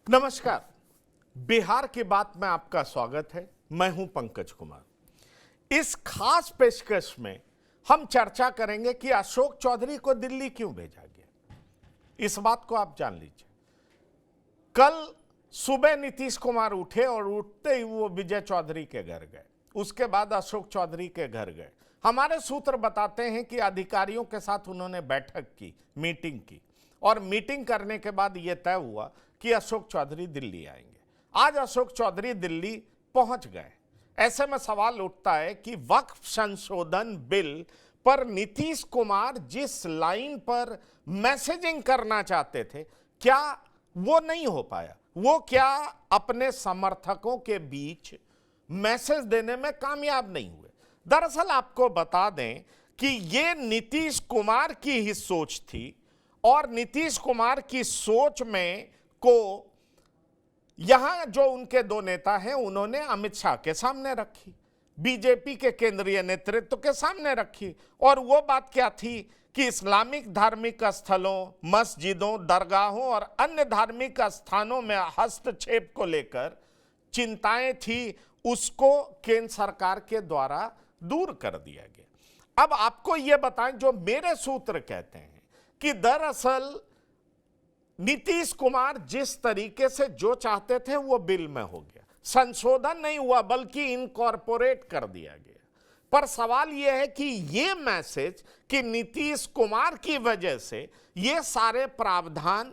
नमस्कार। बिहार की बात में आपका स्वागत है। मैं हूं पंकज कुमार। इस खास पेशकश में हम चर्चा करेंगे कि अशोक चौधरी को दिल्ली क्यों भेजा गया। इस बात को आप जान लीजिए। कल सुबह नीतीश कुमार उठे और उठते ही वो विजय चौधरी के घर गए, उसके बाद अशोक चौधरी के घर गए। हमारे सूत्र बताते हैं कि अधिकारियों के साथ उन्होंने बैठक की, मीटिंग की, और मीटिंग करने के बाद यह तय हुआ कि अशोक चौधरी दिल्ली आएंगे। आज अशोक चौधरी दिल्ली पहुंच गए। ऐसे में सवाल उठता है कि वक्फ संशोधन बिल पर नीतीश कुमार जिस लाइन पर मैसेजिंग करना चाहते थे, क्या वो नहीं हो पाया? वो क्या अपने समर्थकों के बीच मैसेज देने में कामयाब नहीं हुए? दरअसल आपको बता दें कि ये नीतीश कुमार की ही सोच थी, और नीतीश कुमार की सोच में को यहां जो उनके दो नेता हैं उन्होंने अमित शाह के सामने रखी, बीजेपी के केंद्रीय नेतृत्व के सामने रखी। और वो बात क्या थी कि इस्लामिक धार्मिक स्थलों, मस्जिदों, दरगाहों और अन्य धार्मिक स्थानों में हस्तक्षेप को लेकर चिंताएं थी, उसको केंद्र सरकार के द्वारा दूर कर दिया गया। अब आपको यह बताएं, जो मेरे सूत्र कहते हैं कि दरअसल नीतीश कुमार जिस तरीके से जो चाहते थे वो बिल में हो गया, संशोधन नहीं हुआ बल्कि इनकॉर्पोरेट कर दिया गया। पर सवाल यह है कि ये मैसेज कि नीतीश कुमार की वजह से ये सारे प्रावधान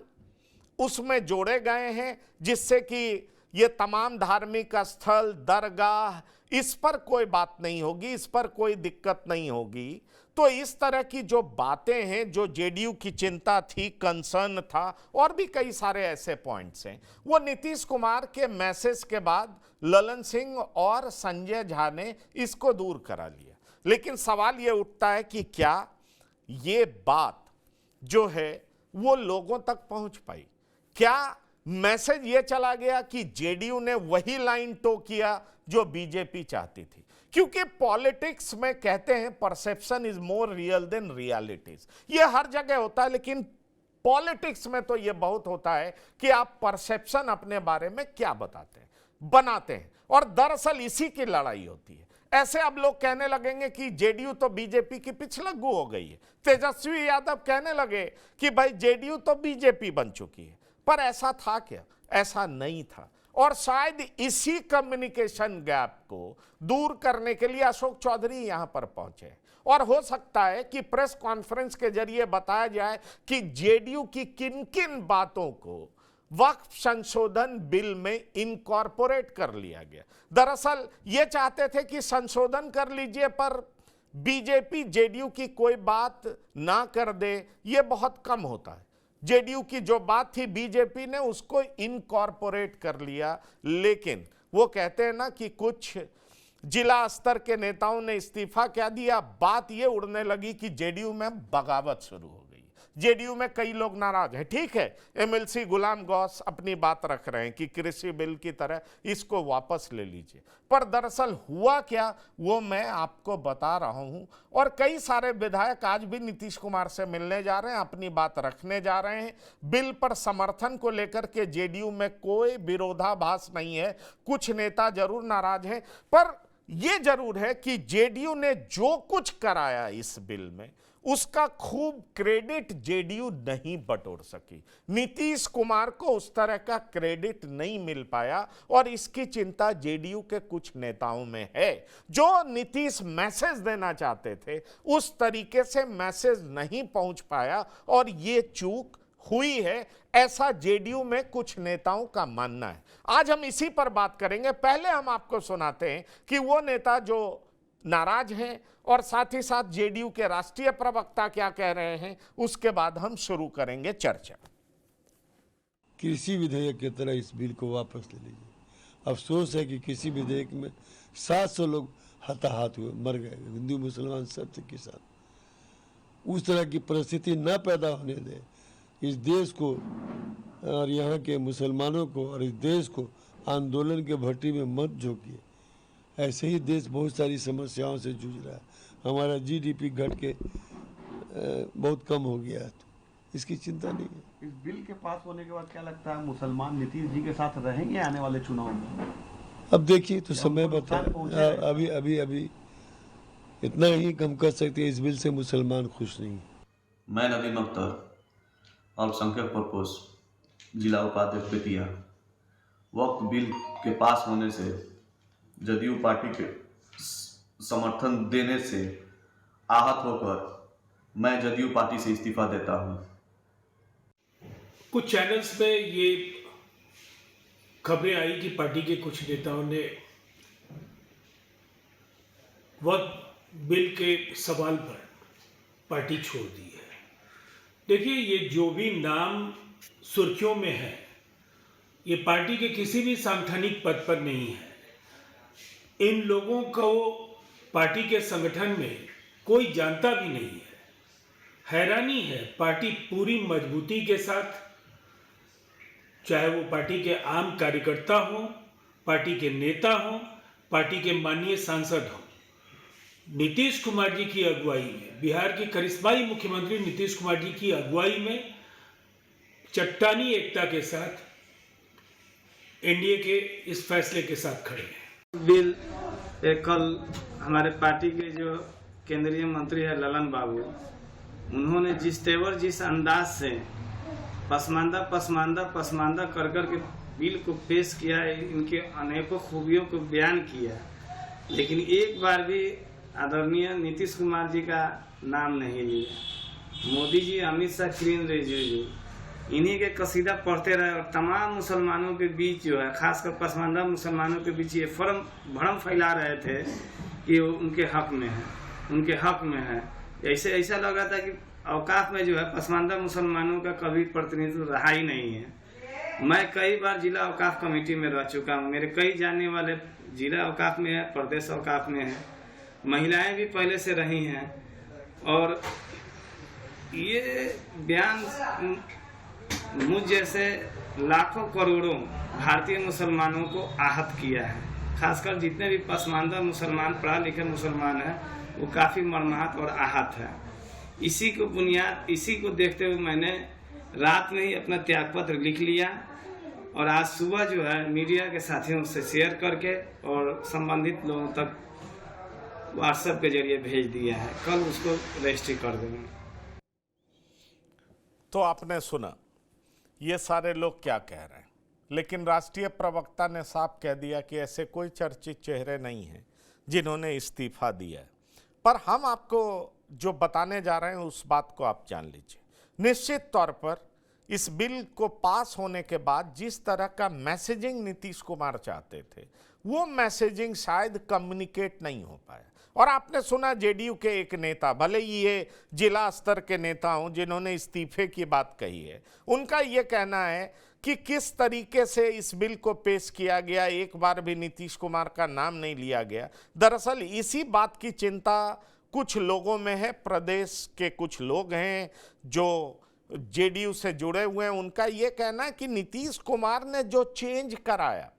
उसमें जोड़े गए हैं, जिससे कि ये तमाम धार्मिक स्थल, दरगाह, इस पर कोई बात नहीं होगी, इस पर कोई दिक्कत नहीं होगी। तो इस तरह की जो बातें हैं, जो जेडीयू की चिंता थी, कंसर्न था, और भी कई सारे ऐसे पॉइंट्स हैं, वो नीतीश कुमार के मैसेज के बाद ललन सिंह और संजय झा ने इसको दूर करा लिया। लेकिन सवाल ये उठता है कि क्या ये बात जो है वो लोगों तक पहुंच पाई? क्या मैसेज ये चला गया कि जेडीयू ने वही लाइन टो किया जो बीजेपी चाहती थी? क्योंकि पॉलिटिक्स में कहते हैं perception is more real than realities. ये हर जगह होता है, लेकिन पॉलिटिक्स में तो ये बहुत होता है कि आप परसेप्शन अपने बारे में क्या बताते हैं, बनाते हैं, और दरअसल इसी की लड़ाई होती है। ऐसे अब लोग कहने लगेंगे कि जेडीयू तो बीजेपी की पिछलग्गू हो गई है। तेजस्वी यादव कहने लगे कि भाई जेडीयू तो बीजेपी बन चुकी है। पर ऐसा था क्या? ऐसा नहीं था। और शायद इसी कम्युनिकेशन गैप को दूर करने के लिए अशोक चौधरी यहां पर पहुंचे, और हो सकता है कि प्रेस कॉन्फ्रेंस के जरिए बताया जाए कि जेडीयू की किन किन बातों को वक्फ संशोधन बिल में इनकॉर्पोरेट कर लिया गया। दरअसल ये चाहते थे कि संशोधन कर लीजिए, पर बीजेपी जेडीयू की कोई बात ना कर दे, ये बहुत कम होता है। जेडीयू की जो बात थी बीजेपी ने उसको इनकॉर्पोरेट कर लिया। लेकिन वो कहते हैं ना कि कुछ जिला स्तर के नेताओं ने इस्तीफा क्या दिया, बात ये उड़ने लगी कि जेडीयू में बगावत शुरू हो गई। जेडीयू में कई लोग नाराज हैं। ठीक है, एमएलसी गुलाम गौस अपनी बात रख रहे हैं कि कृषि बिल की तरह इसको वापस ले लीजिए, पर दरअसल हुआ क्या वो मैं आपको बता रहा हूं। और कई सारे विधायक आज भी नीतीश कुमार से मिलने जा रहे हैं, अपनी बात रखने जा रहे हैं। बिल पर समर्थन को लेकर के जेडीयू में कोई विरोधाभास नहीं है। कुछ नेता जरूर नाराज हैं, पर यह जरूर है कि जेडीयू ने जो कुछ कराया इस बिल में, उसका खूब क्रेडिट जेडीयू नहीं बटोर सकी। नीतीश कुमार को उस तरह का क्रेडिट नहीं मिल पाया, और इसकी चिंता जेडीयू के कुछ नेताओं में है। जो नीतीश मैसेज देना चाहते थे उस तरीके से मैसेज नहीं पहुंच पाया, और ये चूक हुई है, ऐसा जेडीयू में कुछ नेताओं का मानना है। आज हम इसी पर बात करेंगे। पहले हम आपको सुनाते हैं कि वो नेता जो नाराज हैं, और साथ ही साथ जेडीयू के राष्ट्रीय प्रवक्ता क्या कह रहे हैं, उसके बाद हम शुरू करेंगे चर्चा। कृषि विधेयक की तरह इस बिल को वापस ले लीजिए। अफसोस है कि कृषि विधेयक में 700 लोग हताहत हुए, मर गए, हिंदू मुसलमान सबसे किसान। उस तरह की परिस्थिति न पैदा होने दें। इस देश को और यहाँ के मुसलमानों को और इस देश को आंदोलन के भट्टी में मत झोंकिए। ऐसे ही देश बहुत सारी समस्याओं से जूझ रहा है। हमारा जीडीपी घट के बहुत कम हो गया है, तो इसकी चिंता नहीं है। इस बिल के पास होने के बाद क्या लगता है मुसलमान नीतीश जी के साथ रहेंगे आने वाले चुनाव में? अब देखिए तो समय नुकसान बता। पहुंचे हैं। अभी अभी अभी इतना ही कम कर सकते हैं, इस बिल से मुसलमान खुश नहीं। मैं नदीम अख्तर अल्पसंख्यक प्रकोष्ठ जिला उपाध्यक्ष बेतिया। वक्त बिल के पास होने से जदयू पार्टी के समर्थन देने से आहत होकर मैं जदयू पार्टी से इस्तीफा देता हूं। कुछ चैनल्स पे ये खबरें आई कि पार्टी के कुछ नेताओं ने वक्त बिल के सवाल पर पार्टी छोड़ दी है। देखिए, ये जो भी नाम सुर्खियों में है, ये पार्टी के किसी भी सांगठनिक पद पर नहीं है। इन लोगों को पार्टी के संगठन में कोई जानता भी नहीं है। हैरानी है, पार्टी पूरी मजबूती के साथ, चाहे वो पार्टी के आम कार्यकर्ता हो, पार्टी के नेता हो, पार्टी के माननीय सांसद हो, नीतीश कुमार जी की अगुवाई में, बिहार के करिश्माई मुख्यमंत्री नीतीश कुमार जी की अगुवाई में चट्टानी एकता के साथ एनडीए के इस फैसले के साथ खड़े हैं। बिल कल हमारे पार्टी के जो केंद्रीय मंत्री है ललन बाबू, उन्होंने जिस तेवर जिस अंदाज से पसमानदा कर के बिल को पेश किया है, इनके अनेकों खूबियों को बयान किया, लेकिन एक बार भी आदरणीय नीतीश कुमार जी का नाम नहीं लिया। मोदी जी, अमित शाह, किरण रिजिजू इन्हीं के कसीदा पढ़ते रहे और तमाम मुसलमानों के बीच जो है, खासकर पसमानदा मुसलमानों के बीच ये भ्रम फैला रहे थे कि वो उनके हक में है। ऐसा लगा था कि औकाफ में जो है पसमानदा मुसलमानों का कभी प्रतिनिधित्व रहा ही नहीं है। मैं कई बार जिला औकाफ कमेटी में रह चुका हूँ, मेरे कई जानने वाले जिला औकाफ में है, प्रदेश औकाफ में है, महिलाएं भी पहले से रही हैं, और ये बयान मुझ जैसे लाखों करोड़ों भारतीय मुसलमानों को आहत किया है। खासकर जितने भी पसमानदा मुसलमान, पढ़ा लिखे मुसलमान हैं, वो काफ़ी मर्माहत और आहत है। इसी को देखते हुए मैंने रात में ही अपना त्यागपत्र लिख लिया और आज सुबह जो है मीडिया के साथियों से शेयर करके और संबंधित लोगों तक व्हाट्सएप के जरिए भेज दिया है। कल उसको रजिस्ट्री कर देंगे। तो आपने सुना ये सारे लोग क्या कह रहे हैं, लेकिन राष्ट्रीय प्रवक्ता ने साफ कह दिया कि ऐसे कोई चर्चित चेहरे नहीं हैं जिन्होंने इस्तीफा दिया है। पर हम आपको जो बताने जा रहे हैं उस बात को आप जान लीजिए। निश्चित तौर पर इस बिल को पास होने के बाद जिस तरह का मैसेजिंग नीतीश कुमार चाहते थे, वो मैसेजिंग शायद कम्युनिकेट नहीं हो पाया। और आपने सुना जेडीयू के एक नेता, भले ही ये जिला स्तर के नेता हों, जिन्होंने इस्तीफे की बात कही है, उनका ये कहना है कि किस तरीके से इस बिल को पेश किया गया, एक बार भी नीतीश कुमार का नाम नहीं लिया गया। दरअसल इसी बात की चिंता कुछ लोगों में है। प्रदेश के कुछ लोग हैं जो जेडीयू से जुड़े हुए हैं, उनका ये कहना है कि नीतीश कुमार ने जो चेंज कराया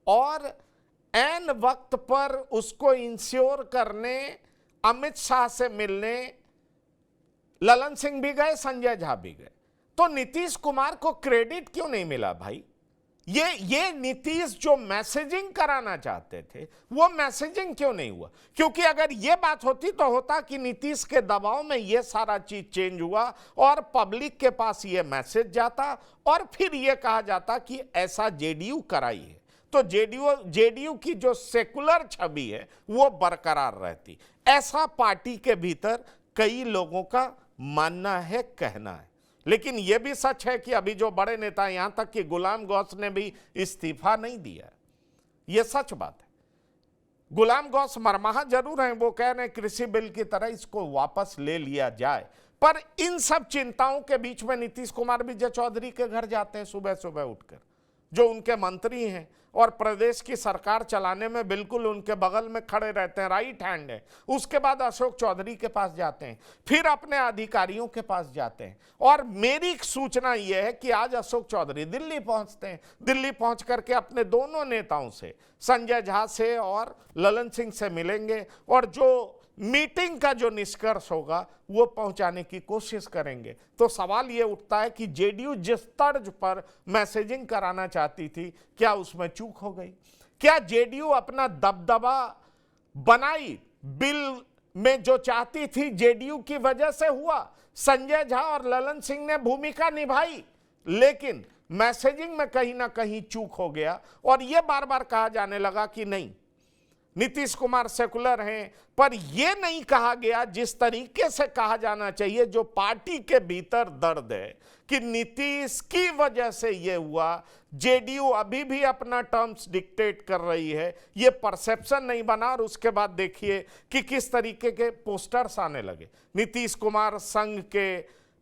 और ऐन वक्त पर उसको इंश्योर करने अमित शाह से मिलने ललन सिंह भी गए, संजय झा भी गए, तो नीतीश कुमार को क्रेडिट क्यों नहीं मिला भाई? ये नीतीश जो मैसेजिंग कराना चाहते थे वो मैसेजिंग क्यों नहीं हुआ? क्योंकि अगर ये बात होती तो होता कि नीतीश के दबाव में ये सारा चीज चेंज हुआ और पब्लिक के पास ये मैसेज जाता और फिर ये कहा जाता कि ऐसा जेडीयू कराई है, तो जेडीयू की जो सेकुलर छवि है वो बरकरार रहती। ऐसा पार्टी के भीतर कई लोगों का मानना है, कहना है। लेकिन यह भी सच है कि अभी जो बड़े नेता, यहां तक कि गुलाम गौस ने भी इस्तीफा नहीं दिया। यह सच बात है। गुलाम गौस मरमाहा जरूर हैं, वो कह रहे हैं कृषि बिल की तरह इसको वापस ले लिया जाए। पर इन सब चिंताओं के बीच में नीतीश कुमार विजय चौधरी के घर जाते हैं सुबह सुबह उठकर, जो उनके मंत्री हैं और प्रदेश की सरकार चलाने में बिल्कुल उनके बगल में खड़े रहते हैं, राइट हैंड है। उसके बाद अशोक चौधरी के पास जाते हैं, फिर अपने अधिकारियों के पास जाते हैं। और मेरी सूचना यह है कि आज अशोक चौधरी दिल्ली पहुंचते हैं। दिल्ली पहुंच करके अपने दोनों नेताओं से, संजय झा से और ललन सिंह से मिलेंगे और जो मीटिंग का जो निष्कर्ष होगा वो पहुंचाने की कोशिश करेंगे। तो सवाल ये उठता है कि जेडीयू जिस तर्ज पर मैसेजिंग कराना चाहती थी, क्या उसमें चूक हो गई? क्या जेडीयू अपना दबदबा बनाई बिल में जो चाहती थी जेडीयू की वजह से हुआ? संजय झा और ललन सिंह ने भूमिका निभाई, लेकिन मैसेजिंग में कहीं ना कहीं चूक हो गया और यह बार बार कहा जाने लगा कि नहीं, नीतीश कुमार सेकुलर हैं, पर यह नहीं कहा गया जिस तरीके से कहा जाना चाहिए, जो पार्टी के भीतर दर्द है कि नीतीश की वजह से यह हुआ। जेडीयू अभी भी अपना टर्म्स डिक्टेट कर रही है, यह परसेप्शन नहीं बना। और उसके बाद देखिए कि किस तरीके के पोस्टर्स आने लगे। नीतीश कुमार संघ के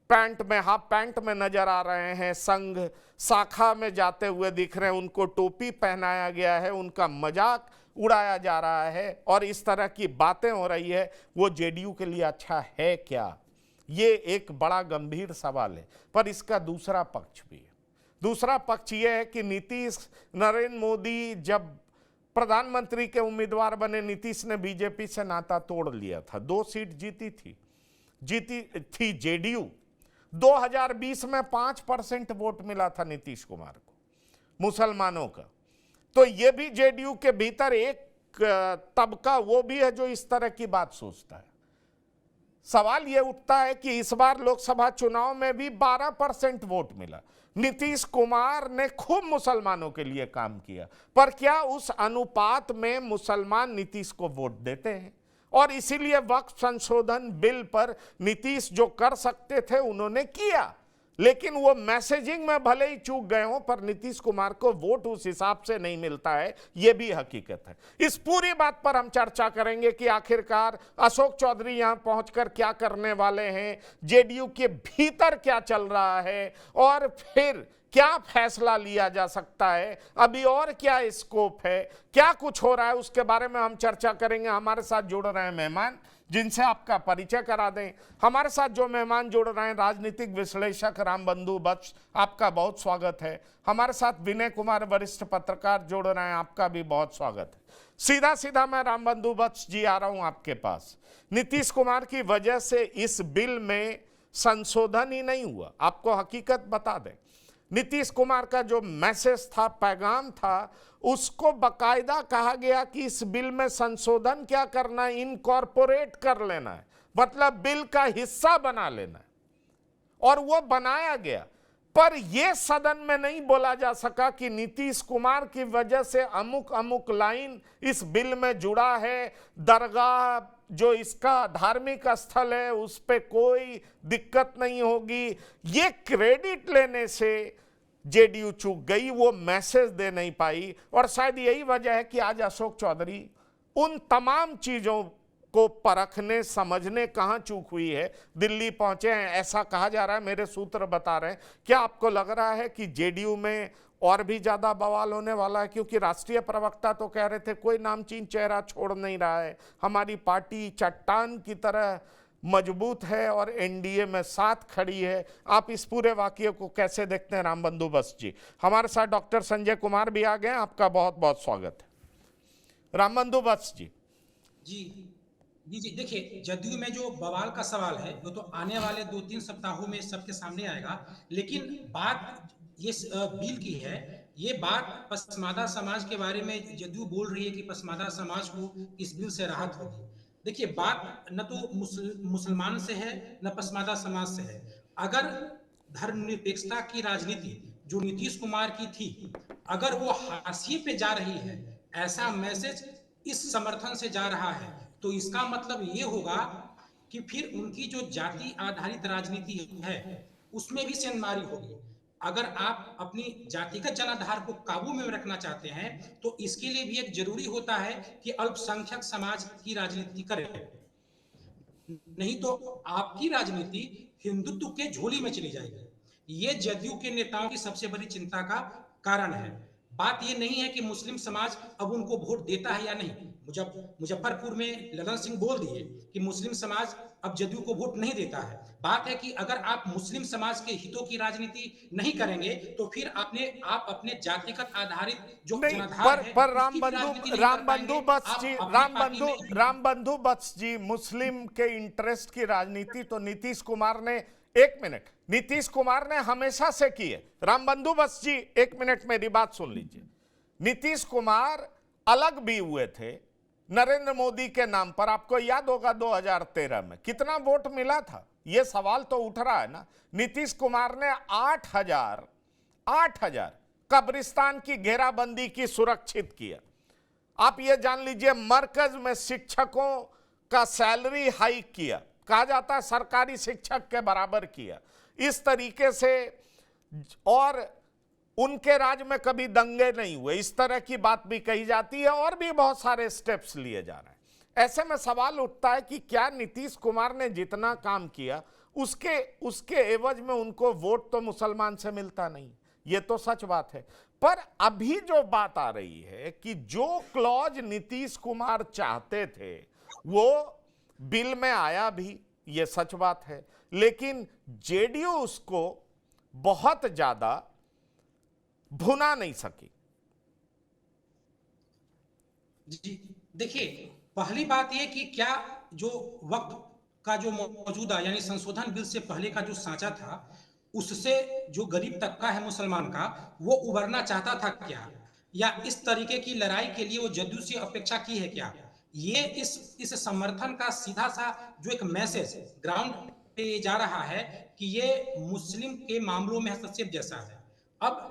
पैंट में, हाफ पैंट में नजर आ रहे हैं, संघ शाखा में जाते हुए दिख रहे हैं, उनको टोपी पहनाया गया है, उनका मजाक उड़ाया जा रहा है और इस तरह की बातें हो रही है। वो जेडीयू के लिए अच्छा है क्या? ये एक बड़ा गंभीर सवाल है। पर इसका दूसरा पक्ष भी है। दूसरा पक्ष ये है कि नीतीश, नरेंद्र मोदी जब प्रधानमंत्री के उम्मीदवार बने, नीतीश ने बीजेपी से नाता तोड़ लिया था। 2 सीट जीती थी जेडीयू। 2020 में 5% वोट मिला था नीतीश कुमार को, मुसलमानों का। तो ये भी जेडीयू के भीतर एक तबका वो भी है जो इस तरह की बात सोचता है। सवाल ये उठता है कि इस बार लोकसभा चुनाव में भी 12% वोट मिला। नीतीश कुमार ने खूब मुसलमानों के लिए काम किया, पर क्या उस अनुपात में मुसलमान नीतीश को वोट देते हैं? और इसीलिए वक्फ संशोधन बिल पर नीतीश जो कर सकते थे उन्होंने किया, लेकिन वो मैसेजिंग में भले ही चूक गए हों, पर नीतीश कुमार को वोट उस हिसाब से नहीं मिलता है। ये भी हकीकत है। इस पूरी बात पर हम चर्चा करेंगे कि आखिरकार अशोक चौधरी यहां पहुंचकर क्या करने वाले हैं, जेडीयू के भीतर क्या चल रहा है और फिर क्या फैसला लिया जा सकता है, अभी और क्या स्कोप है, क्या कुछ हो रहा है, उसके बारे में हम चर्चा करेंगे। हमारे साथ जुड़ रहे हैं मेहमान, जिनसे आपका परिचय करा दें। हमारे साथ जो मेहमान जुड़ रहे हैं, राजनीतिक विश्लेषक रामबंधु वत्स, आपका बहुत स्वागत है। हमारे साथ विनय कुमार, वरिष्ठ पत्रकार, जुड़ रहे हैं, आपका भी बहुत स्वागत है। सीधा सीधा मैं रामबंधु वत्स जी आ रहा हूं आपके पास। नीतीश कुमार की वजह से इस बिल में संशोधन ही नहीं हुआ। आपको हकीकत बता दें, नीतीश कुमार का जो मैसेज था, पैगाम था, उसको बकायदा कहा गया कि इस बिल में संशोधन क्या करना है, इनकॉर्पोरेट कर लेना है, मतलब बिल का हिस्सा बना लेना है, और वो बनाया गया। पर यह सदन में नहीं बोला जा सका कि नीतीश कुमार की वजह से अमुक अमुक लाइन इस बिल में जुड़ा है, दरगाह जो इसका धार्मिक स्थल है उस पे कोई दिक्कत नहीं होगी। ये क्रेडिट लेने से जेडीयू चूक गई, वो मैसेज दे नहीं पाई। और शायद यही वजह है कि आज अशोक चौधरी उन तमाम चीजों को परखने, समझने कहां चूक हुई है, दिल्ली पहुंचे हैं, ऐसा कहा जा रहा है, मेरे सूत्र बता रहे हैं। क्या आपको लग रहा है कि जेडीयू में और भी ज्यादा बवाल होने वाला है? क्योंकि राष्ट्रीय प्रवक्ता तो कह रहे थे कोई नामचीन चेहरा छोड़ नहीं रहा है, हमारी पार्टी चट्टान की तरह मजबूत है और एनडीए में साथ खड़ी है। आप इस पूरे वाकये को कैसे देखते हैं रामबंधु वत्स जी? हमारे साथ डॉक्टर संजय कुमार भी आ गए, आपका बहुत बहुत स्वागत है। रामबंधु वत्स जी। जी देखिए, जदयू में जो बवाल का सवाल है वो तो आने वाले 2-3 सप्ताहों में सबके सामने आएगा, लेकिन बात ये बिल की है, ये बात पसमादा समाज के बारे में जदयू बोल रही है कि पसमादा समाज को इस बिल से राहत होगी। देखिए, बात न तो मुसलमान से है न पसमादा समाज से है। अगर धर्मनिरपेक्षता की राजनीति जो नीतीश कुमार की थी, अगर वो हाशिए पे जा रही है, ऐसा मैसेज इस समर्थन से जा रहा है, तो इसका मतलब ये होगा कि फिर उनकी जो जाति आधारित राजनीति है उसमें भी सेंधमारी होगी। अगर आप अपनी जातिगत जनाधार को काबू में रखना चाहते हैं तो इसके लिए भी एक जरूरी होता है कि अल्पसंख्यक समाज की राजनीति करें, नहीं तो आपकी राजनीति हिंदुत्व के झोली में चली जाएगी। ये जदयू के नेताओं की सबसे बड़ी चिंता का कारण है। बात ये नहीं है कि मुस्लिम समाज अब उनको वोट देता है या नहीं, मुजफ्फरपुर में ललन सिंह बोल दिए कि मुस्लिम समाज अब जदयू को वोट नहीं देता है। बात है कि अगर आप मुस्लिम समाज के हितों की राजनीति नहीं करेंगे तो फिर आप अपने जातिगत आधारित जो नहीं, जनाधार है पर उसकी भी राजनीति नहीं कर पाएंगे। आप अपनी पार्टी में राम बंधु बख्श जी, मुस्लिम के इंटरेस्ट की राजनीति तो नीतीश कुमार ने, एक मिनट, नीतीश कुमार ने हमेशा से की है। राम बंधु बख्श जी, एक मिनट मेरी बात सुन लीजिए। नीतीश कुमार अलग भी हुए थे नरेंद्र मोदी के नाम पर। आपको याद होगा 2013 में कितना वोट मिला था, यह सवाल तो उठ रहा है ना। नीतीश कुमार ने 8,000 कब्रिस्तान की घेराबंदी की, सुरक्षित किया। आप ये जान लीजिए, मरकज में शिक्षकों का सैलरी हाइक किया, कहा जाता है सरकारी शिक्षक के बराबर किया, इस तरीके से। और उनके राज में कभी दंगे नहीं हुए, इस तरह की बात भी कही जाती है, और भी बहुत सारे स्टेप्स लिए जा रहे हैं। ऐसे में सवाल उठता है कि क्या नीतीश कुमार ने जितना काम किया उसके एवज में उनको वोट तो मुसलमान से मिलता नहीं, ये तो सच बात है। पर अभी जो बात आ रही है कि जो क्लॉज नीतीश कुमार चाहते थे वो बिल में आया भी, ये सच बात है, लेकिन जेडीयू उसको बहुत ज्यादा भुना नहीं सकी। जी देखिए, पहली बात यह कि क्या जो वक्त का जो मौजूदा यानी संशोधन बिल से पहले का जो सांचा था, उससे जो गरीब तबका है मुसलमान का, वो उबरना चाहता था क्या, या इस तरीके की लड़ाई के लिए वो जदयू से अपेक्षा की है क्या? ये इस समर्थन का सीधा सा जो एक मैसेज ग्राउंड पे जा रहा है कि ये मुस्लिम के मामलों में हस्तक्षेप जैसा है। अब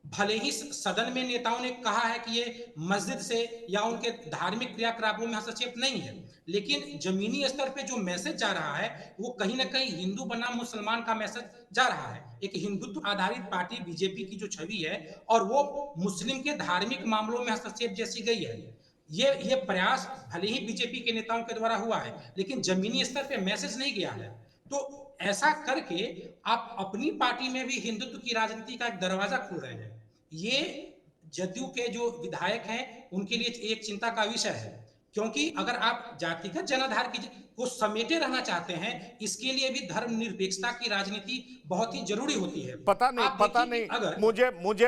भले ही सदन में नेताओं ने कहा है कि ये मस्जिद से या उनके धार्मिक क्रियाकलापों में हस्तक्षेप नहीं है, लेकिन जमीनी स्तर पे जो मैसेज जा रहा है वो कहीं ना कहीं हिंदू बनाम मुसलमान का मैसेज जा रहा है। एक हिंदुत्व आधारित पार्टी बीजेपी की जो छवि है, और वो मुस्लिम के धार्मिक मामलों में हस्तक्षेप जैसी गई है। ये प्रयास भले ही बीजेपी के नेताओं के द्वारा हुआ है, लेकिन जमीनी स्तर पे मैसेज नहीं गया है। तो ऐसा करके आप अपनी पार्टी में भी हिंदुत्व की राजनीति का एक दरवाजा खोल रहे हैं। ये जदयू के जो विधायक हैं उनके लिए एक चिंता का विषय है, क्योंकि अगर आप जातिगत जनाधार को समेटे रहना चाहते हैं, इसके लिए भी धर्मनिरपेक्षता की राजनीति बहुत ही जरूरी होती है। पता नहीं अगर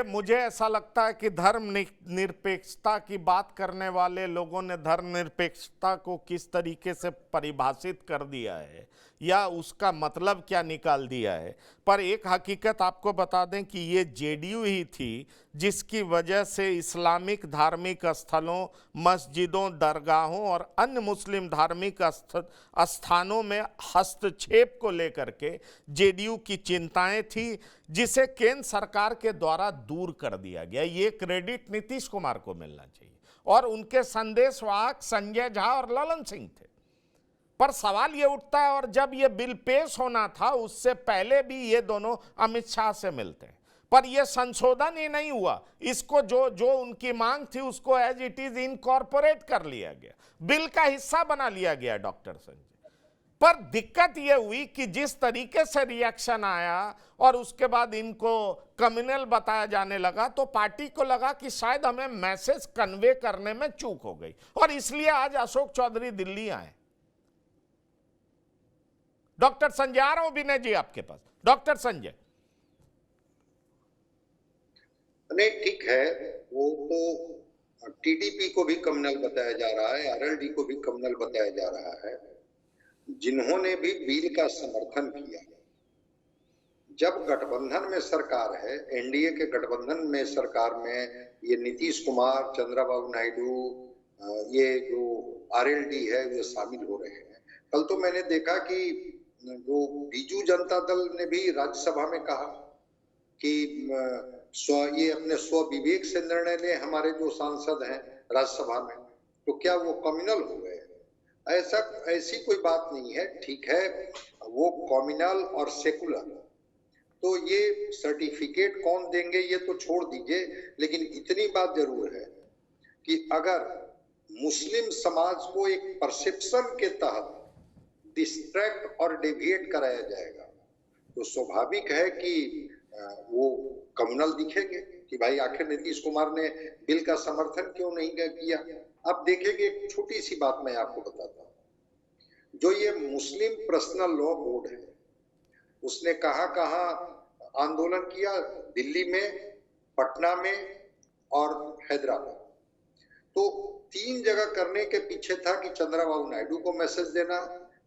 मुझे ऐसा लगता है कि धर्म निरपेक्षता की बात करने वाले लोगों ने धर्मनिरपेक्षता को किस तरीके से परिभाषित कर दिया है या उसका मतलब क्या निकाल दिया है। पर एक हकीकत आपको बता दें कि ये जेडीयू ही थी जिसकी वजह से इस्लामिक धार्मिक स्थलों, मस्जिदों, दरगाहों और अन्य मुस्लिम धार्मिक स्थानों में हस्तक्षेप को लेकर के जेडीयू की चिंताएं थी, जिसे केंद्र सरकार के द्वारा दूर कर दिया गया। ये क्रेडिट नीतीश कुमार को मिलना चाहिए, और उनके संदेशवाहक संजय झा और ललन सिंह थे। पर सवाल ये उठता है, और जब ये बिल पेश होना था उससे पहले भी ये दोनों अमित शाह से मिलते हैं, पर ये संशोधन ही नहीं हुआ। इसको जो उनकी मांग थी उसको एज इट इज इनकॉर्पोरेट कर लिया गया, बिल का हिस्सा बना लिया गया डॉक्टर संजय। पर दिक्कत ये हुई कि जिस तरीके से रिएक्शन आया और उसके बाद इनको कम्युनल बताया जाने लगा, तो पार्टी को लगा कि शायद हमें मैसेज कन्वे करने में चूक हो गई, और इसलिए आज अशोक चौधरी दिल्ली आए। डॉक्टर संजय, आ रहा हूं विनय जी आपके पास। डॉक्टर संजय, नहीं ठीक है, वो तो टीडीपी को भी कम्युनल बताया जा रहा है, आरएलडी को भी कम्युनल बताया जा रहा है, जिन्होंने भी बिल का समर्थन किया। जब गठबंधन में सरकार है, एनडीए के गठबंधन में सरकार में ये नीतीश कुमार, चंद्रबाबू नायडू, ये जो आरएलडी है वे शामिल हो रहे हैं। कल तो मैंने देखा कि जो बीजू जनता दल ने भी राज्यसभा में कहा कि ये अपने स्व विवेक से निर्णय ले, हमारे जो सांसद हैं राज्यसभा में, तो क्या वो कम्युनल हो गए? ऐसी कोई बात नहीं है। ठीक है, वो कम्युनल और सेकुलर, तो ये सर्टिफिकेट कौन देंगे ये तो छोड़ दीजिए, लेकिन इतनी बात जरूर है कि अगर मुस्लिम समाज को एक परसेप्शन के तहत डिस्ट्रैक्ट और डेविएट कराया जाएगा, तो स्वाभाविक है कि वो कम्युनल दिखेंगे कि भाई आखिर नीतीश कुमार ने बिल का समर्थन क्यों नहीं किया। अब देखेंगे, एक छोटी सी बात मैं आपको बताता हूं। जो ये मुस्लिम पर्सनल लॉ बोर्ड है, उसने कहां आंदोलन किया? दिल्ली में, पटना में और हैदराबाद। तो 3 जगह करने के पीछे था कि चंद्रबाबू नायडू को मैसेज देना,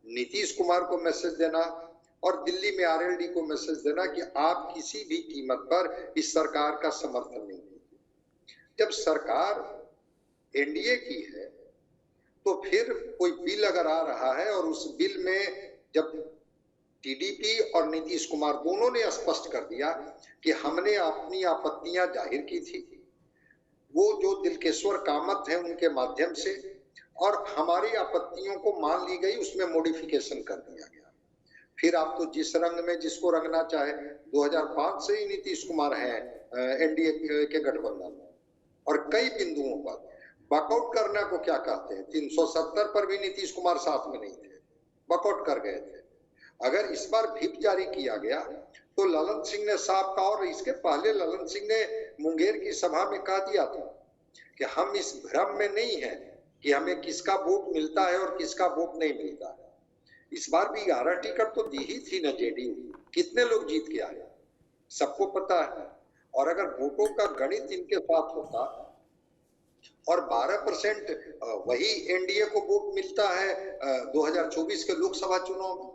नीतीश कुमार को मैसेज देना और दिल्ली में आरएलडी को मैसेज देना कि आप किसी भी कीमत पर इस सरकार का समर्थन नहीं कीजिए। जब सरकार एनडीए की है तो फिर कोई बिल अगर आ रहा है और उस बिल में जब टीडीपी और नीतीश कुमार दोनों ने स्पष्ट कर दिया कि हमने अपनी आपत्तियां जाहिर की थी, वो जो दिलकेश्वर कामत है उनके माध्यम से, और हमारी आपत्तियों को मान ली गई, उसमें मॉडिफिकेशन कर दिया गया। फिर आप तो जिस रंग में जिसको रंगना चाहे, 2005 से ही नीतीश कुमार हैं एनडीए के गठबंधन में, और कई बिंदुओं पर वॉकआउट करना को क्या कहते हैं, 370 पर भी नीतीश कुमार साथ में नहीं थे, वॉकआउट कर गए थे। अगर इस बार व्हिप जारी किया गया तो ललन सिंह ने साफ कहा, और इसके पहले ललन सिंह ने मुंगेर की सभा में कह दिया था कि हम इस भ्रम में नहीं है कि हमें किसका वोट मिलता है और किसका वोट नहीं मिलता है। इस बार भी 11 टिकट तो दी ही थी ना जेडीयू, कितने लोग जीत के आए सबको पता है। और अगर वोटों का गणित इनके साथ होता और 12% वही एनडीए को वोट मिलता है 2024 के लोकसभा चुनाव में,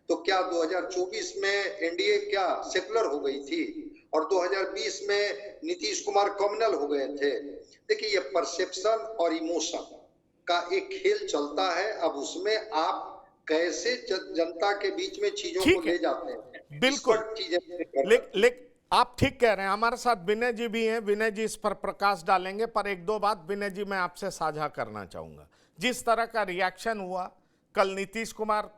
तो क्या 2024 में एनडीए क्या सेकुलर हो गई थी और 2020 में नीतीश कुमार कम्युनल हो गए थे? देखिए, ये परसेप्शन और इमोशन का एक खेल चलता है। अब उसमें आप कैसे जनता के बीच में चीजों को ले जाते हैं, बिल्कुल चीजें आप ठीक कह रहे हैं। हमारे साथ विनय जी भी हैं, विनय जी इस पर प्रकाश डालेंगे, पर एक दो बात विनय जी मैं आपसे साझा करना चाहूंगा। जिस तरह का रिएक्शन हुआ, कल नीतीश कुमार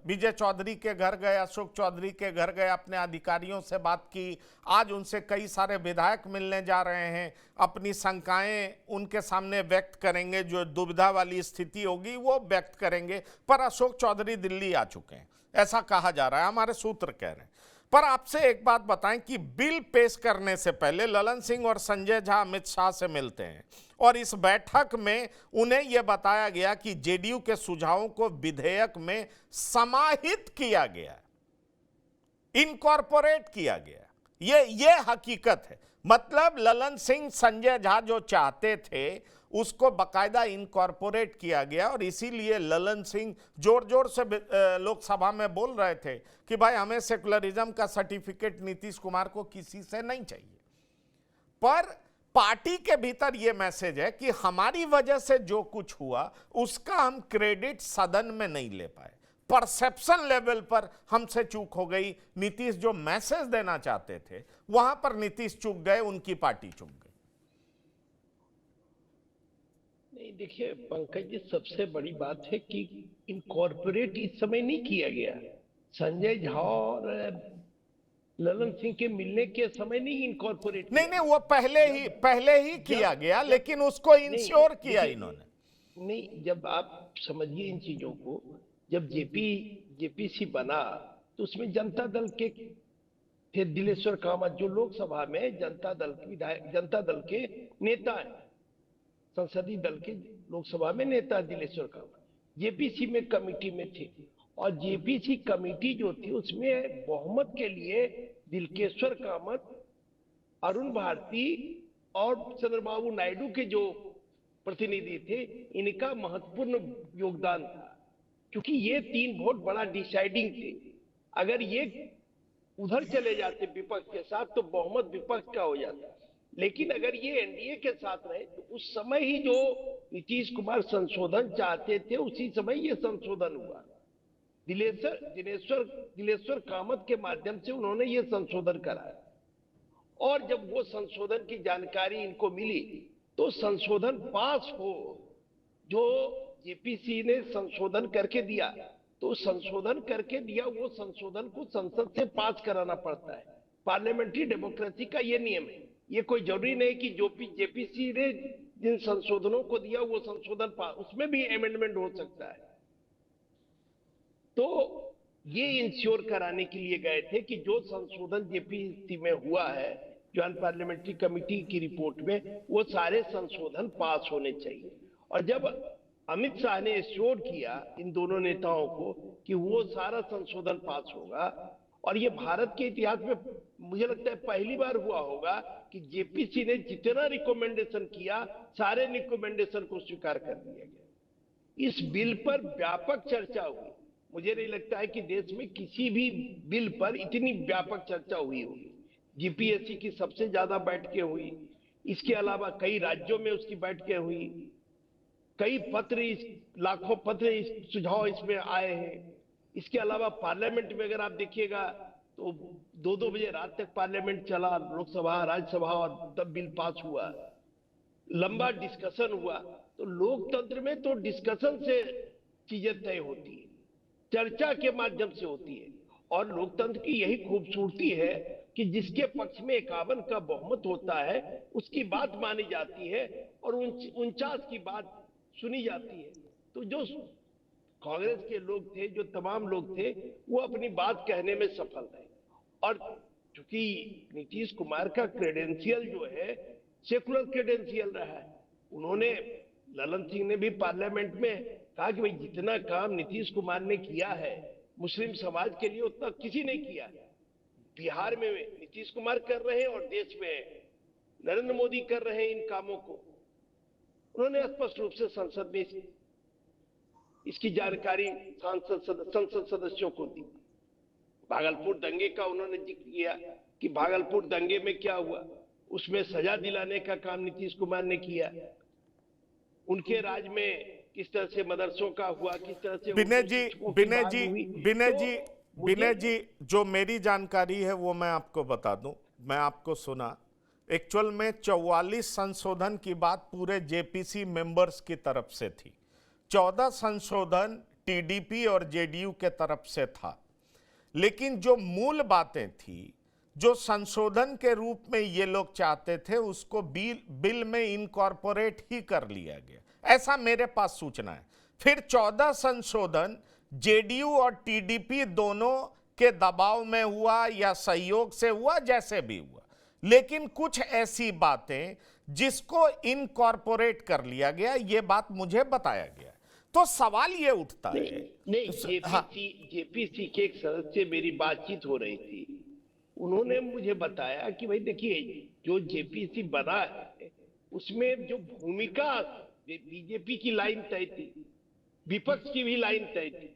विजय चौधरी के घर गए, अशोक चौधरी के घर गए, अपने अधिकारियों से बात की, आज उनसे कई सारे विधायक मिलने जा रहे हैं, अपनी शंकाएं उनके सामने व्यक्त करेंगे, जो दुविधा वाली स्थिति होगी वो व्यक्त करेंगे। पर अशोक चौधरी दिल्ली आ चुके हैं, ऐसा कहा जा रहा है, हमारे सूत्र कह रहे हैं। पर आपसे एक बात बताएं कि बिल पेश करने से पहले ललन सिंह और संजय झा अमित शाह से मिलते हैं और इस बैठक में उन्हें यह बताया गया कि जेडीयू के सुझावों को विधेयक में समाहित किया गया, इनकॉर्पोरेट किया गया। ये हकीकत है। मतलब ललन सिंह संजय झा जो चाहते थे उसको बकायदा इनकॉर्पोरेट किया गया, और इसीलिए ललन सिंह जोर जोर से लोकसभा में बोल रहे थे कि भाई हमें सेकुलरिज्म का सर्टिफिकेट नीतीश कुमार को किसी से नहीं चाहिए। पर पार्टी के भीतर यह मैसेज है कि हमारी वजह से जो कुछ हुआ उसका हम क्रेडिट सदन में नहीं ले पाए, परसेप्शन लेवल पर हमसे चूक हो गई। नीतीश जो मैसेज देना चाहते थे वहां पर नीतीश चूक गए, उनकी पार्टी चूक गई। नहीं, देखिए पंकज जी, सबसे बड़ी बात है कि इनकॉर्पोरेट इस समय नहीं किया गया। संजय झा और ललन सिंह के मिलने के समय नहीं इनकॉर्पोरेट, नहीं, वो पहले ही किया गया, लेकिन उसको इंश्योर किया इन्होंने। नहीं, जब आप समझिए इन चीजों को, जब जेपीसी बना तो उसमें जनता दल के थे दिलेश्वर कामत, जो लोकसभा में जनता दल के नेता हैं, संसदीय दल के लोकसभा में नेता दिलेश्वर कामत जेपीसी में कमेटी में थे। और जेपीसी कमेटी जो थी उसमें बहुमत के लिए दिलकेश्वर कामत, अरुण भारती और चंद्रबाबू नायडू के जो प्रतिनिधि थे, इनका महत्वपूर्ण योगदान था, क्योंकि ये 3 वोट बड़ा डिसाइडिंग थे। अगर ये उधर चले जाते विपक्ष के साथ तो बहुमत विपक्ष का हो जाता। लेकिन अगर ये एनडीए के साथ रहे तो उस समय ही जो नीतीश कुमार संशोधन चाहते थे उसी समय ये संशोधन हुआ। दिलेश्वर कामत के माध्यम से उन्होंने ये संशोधन कराया, और जब वो संशोधन की जानकारी इनको मिली तो संशोधन पास हो, जो जेपीसी ने संशोधन करके दिया, तो संशोधन करके दिया, वो संशोधन को संसद से पास कराना पड़ता है। पार्लियामेंट्री डेमोक्रेसी का ये नियम है। ये कोई जरूरी नहीं कि जो जेपीसी ने जिन संशोधनों को दिया वो संशोधन उसमें भी अमेंडमेंट हो सकता है। तो ये इंश्योर कराने के लिए गए थे कि जो संशोधन जेपीसी में हुआ है, ज्वाइंट पार्लियामेंट्री कमेटी की रिपोर्ट में, वो सारे संशोधन पास होने चाहिए। और जब अमित शाह ने एश्योर किया इन दोनों नेताओं को कि वो सारा संशोधन पास होगा, और ये भारत के इतिहास में मुझे लगता है पहली बार हुआ होगा कि जेपीसी ने जितना रिकमेंडेशन किया सारे रिकमेंडेशन को स्वीकार कर दिया गया। इस बिल पर व्यापक चर्चा हुई। मुझे नहीं लगता है कि देश में किसी भी बिल पर इतनी व्यापक चर्चा हुई होगी। जीपीएससी की सबसे ज्यादा बैठकें हुई, इसके अलावा कई राज्यों में उसकी बैठकें हुई, कई लाखों पत्र सुझाव इसमें आए हैं। इसके अलावा पार्लियामेंट में अगर आप देखिएगा तो 2-2 बजे रात तक पार्लियामेंट चला, लोकसभा राज्यसभा, और तब बिल पास हुआ। लंबा डिस्कशन हुआ। तो लोकतंत्र में तो डिस्कशन से चीजें तय होती है, चर्चा के माध्यम से होती है। और लोकतंत्र की यही खूबसूरती है कि जिसके पक्ष में 51 का बहुमत होता है उसकी बात मानी जाती है और 49 की बात सुनी जाती है। तो जो कांग्रेस के लोग थे, जो तमाम लोग थे, वो अपनी बात कहने में सफल रहे। और चूंकि नीतीश कुमार का क्रेडेंशियल जो है सेकुलर क्रेडेंशियल रहा है, उन्होंने, ललन सिंह ने भी पार्लियामेंट में कहा कि भाई जितना काम नीतीश कुमार ने किया है मुस्लिम समाज के लिए उतना किसी ने किया है। बिहार में नीतीश कुमार कर रहे हैं और देश में नरेंद्र मोदी कर रहे हैं इन कामों को। उन्होंने स्पष्ट रूप से संसद में इसकी जानकारी संसद सदस्यों को दी। भागलपुर दंगे का उन्होंने जिक्र किया कि भागलपुर दंगे में क्या हुआ, उसमें सजा दिलाने का काम नीतीश कुमार ने किया। उनके राज में किस तरह से मदरसों का हुआ, किस तरह से विनय जी, जो मेरी जानकारी है वो मैं आपको बता दूं, मैं आपको सुना। एक्चुअल में 44 संशोधन की बात पूरे जेपीसी मेंबर्स की तरफ से थी, 14 संशोधन टीडीपी और जेडीयू के तरफ से था। लेकिन जो मूल बातें थी, जो संशोधन के रूप में ये लोग चाहते थे, उसको बिल में इनकॉर्पोरेट ही कर लिया गया, ऐसा मेरे पास सूचना है। फिर 14 संशोधन जेडीयू और टीडीपी दोनों के दबाव में हुआ या सहयोग से हुआ, जैसे भी हुआ, लेकिन कुछ ऐसी बातें जिसको इनकॉर्पोरेट कर लिया गया, ये बात मुझे बताया गया। तो सवाल ये उठता है, नहीं, जेपीसी के एक सदस्य से मेरी बातचीत हो रही थी, उन्होंने मुझे बताया कि भाई देखिए, जो जेपीसी बना है उसमें जो भूमिका बीजेपी की लाइन तय थी, विपक्ष की भी लाइन तय थी,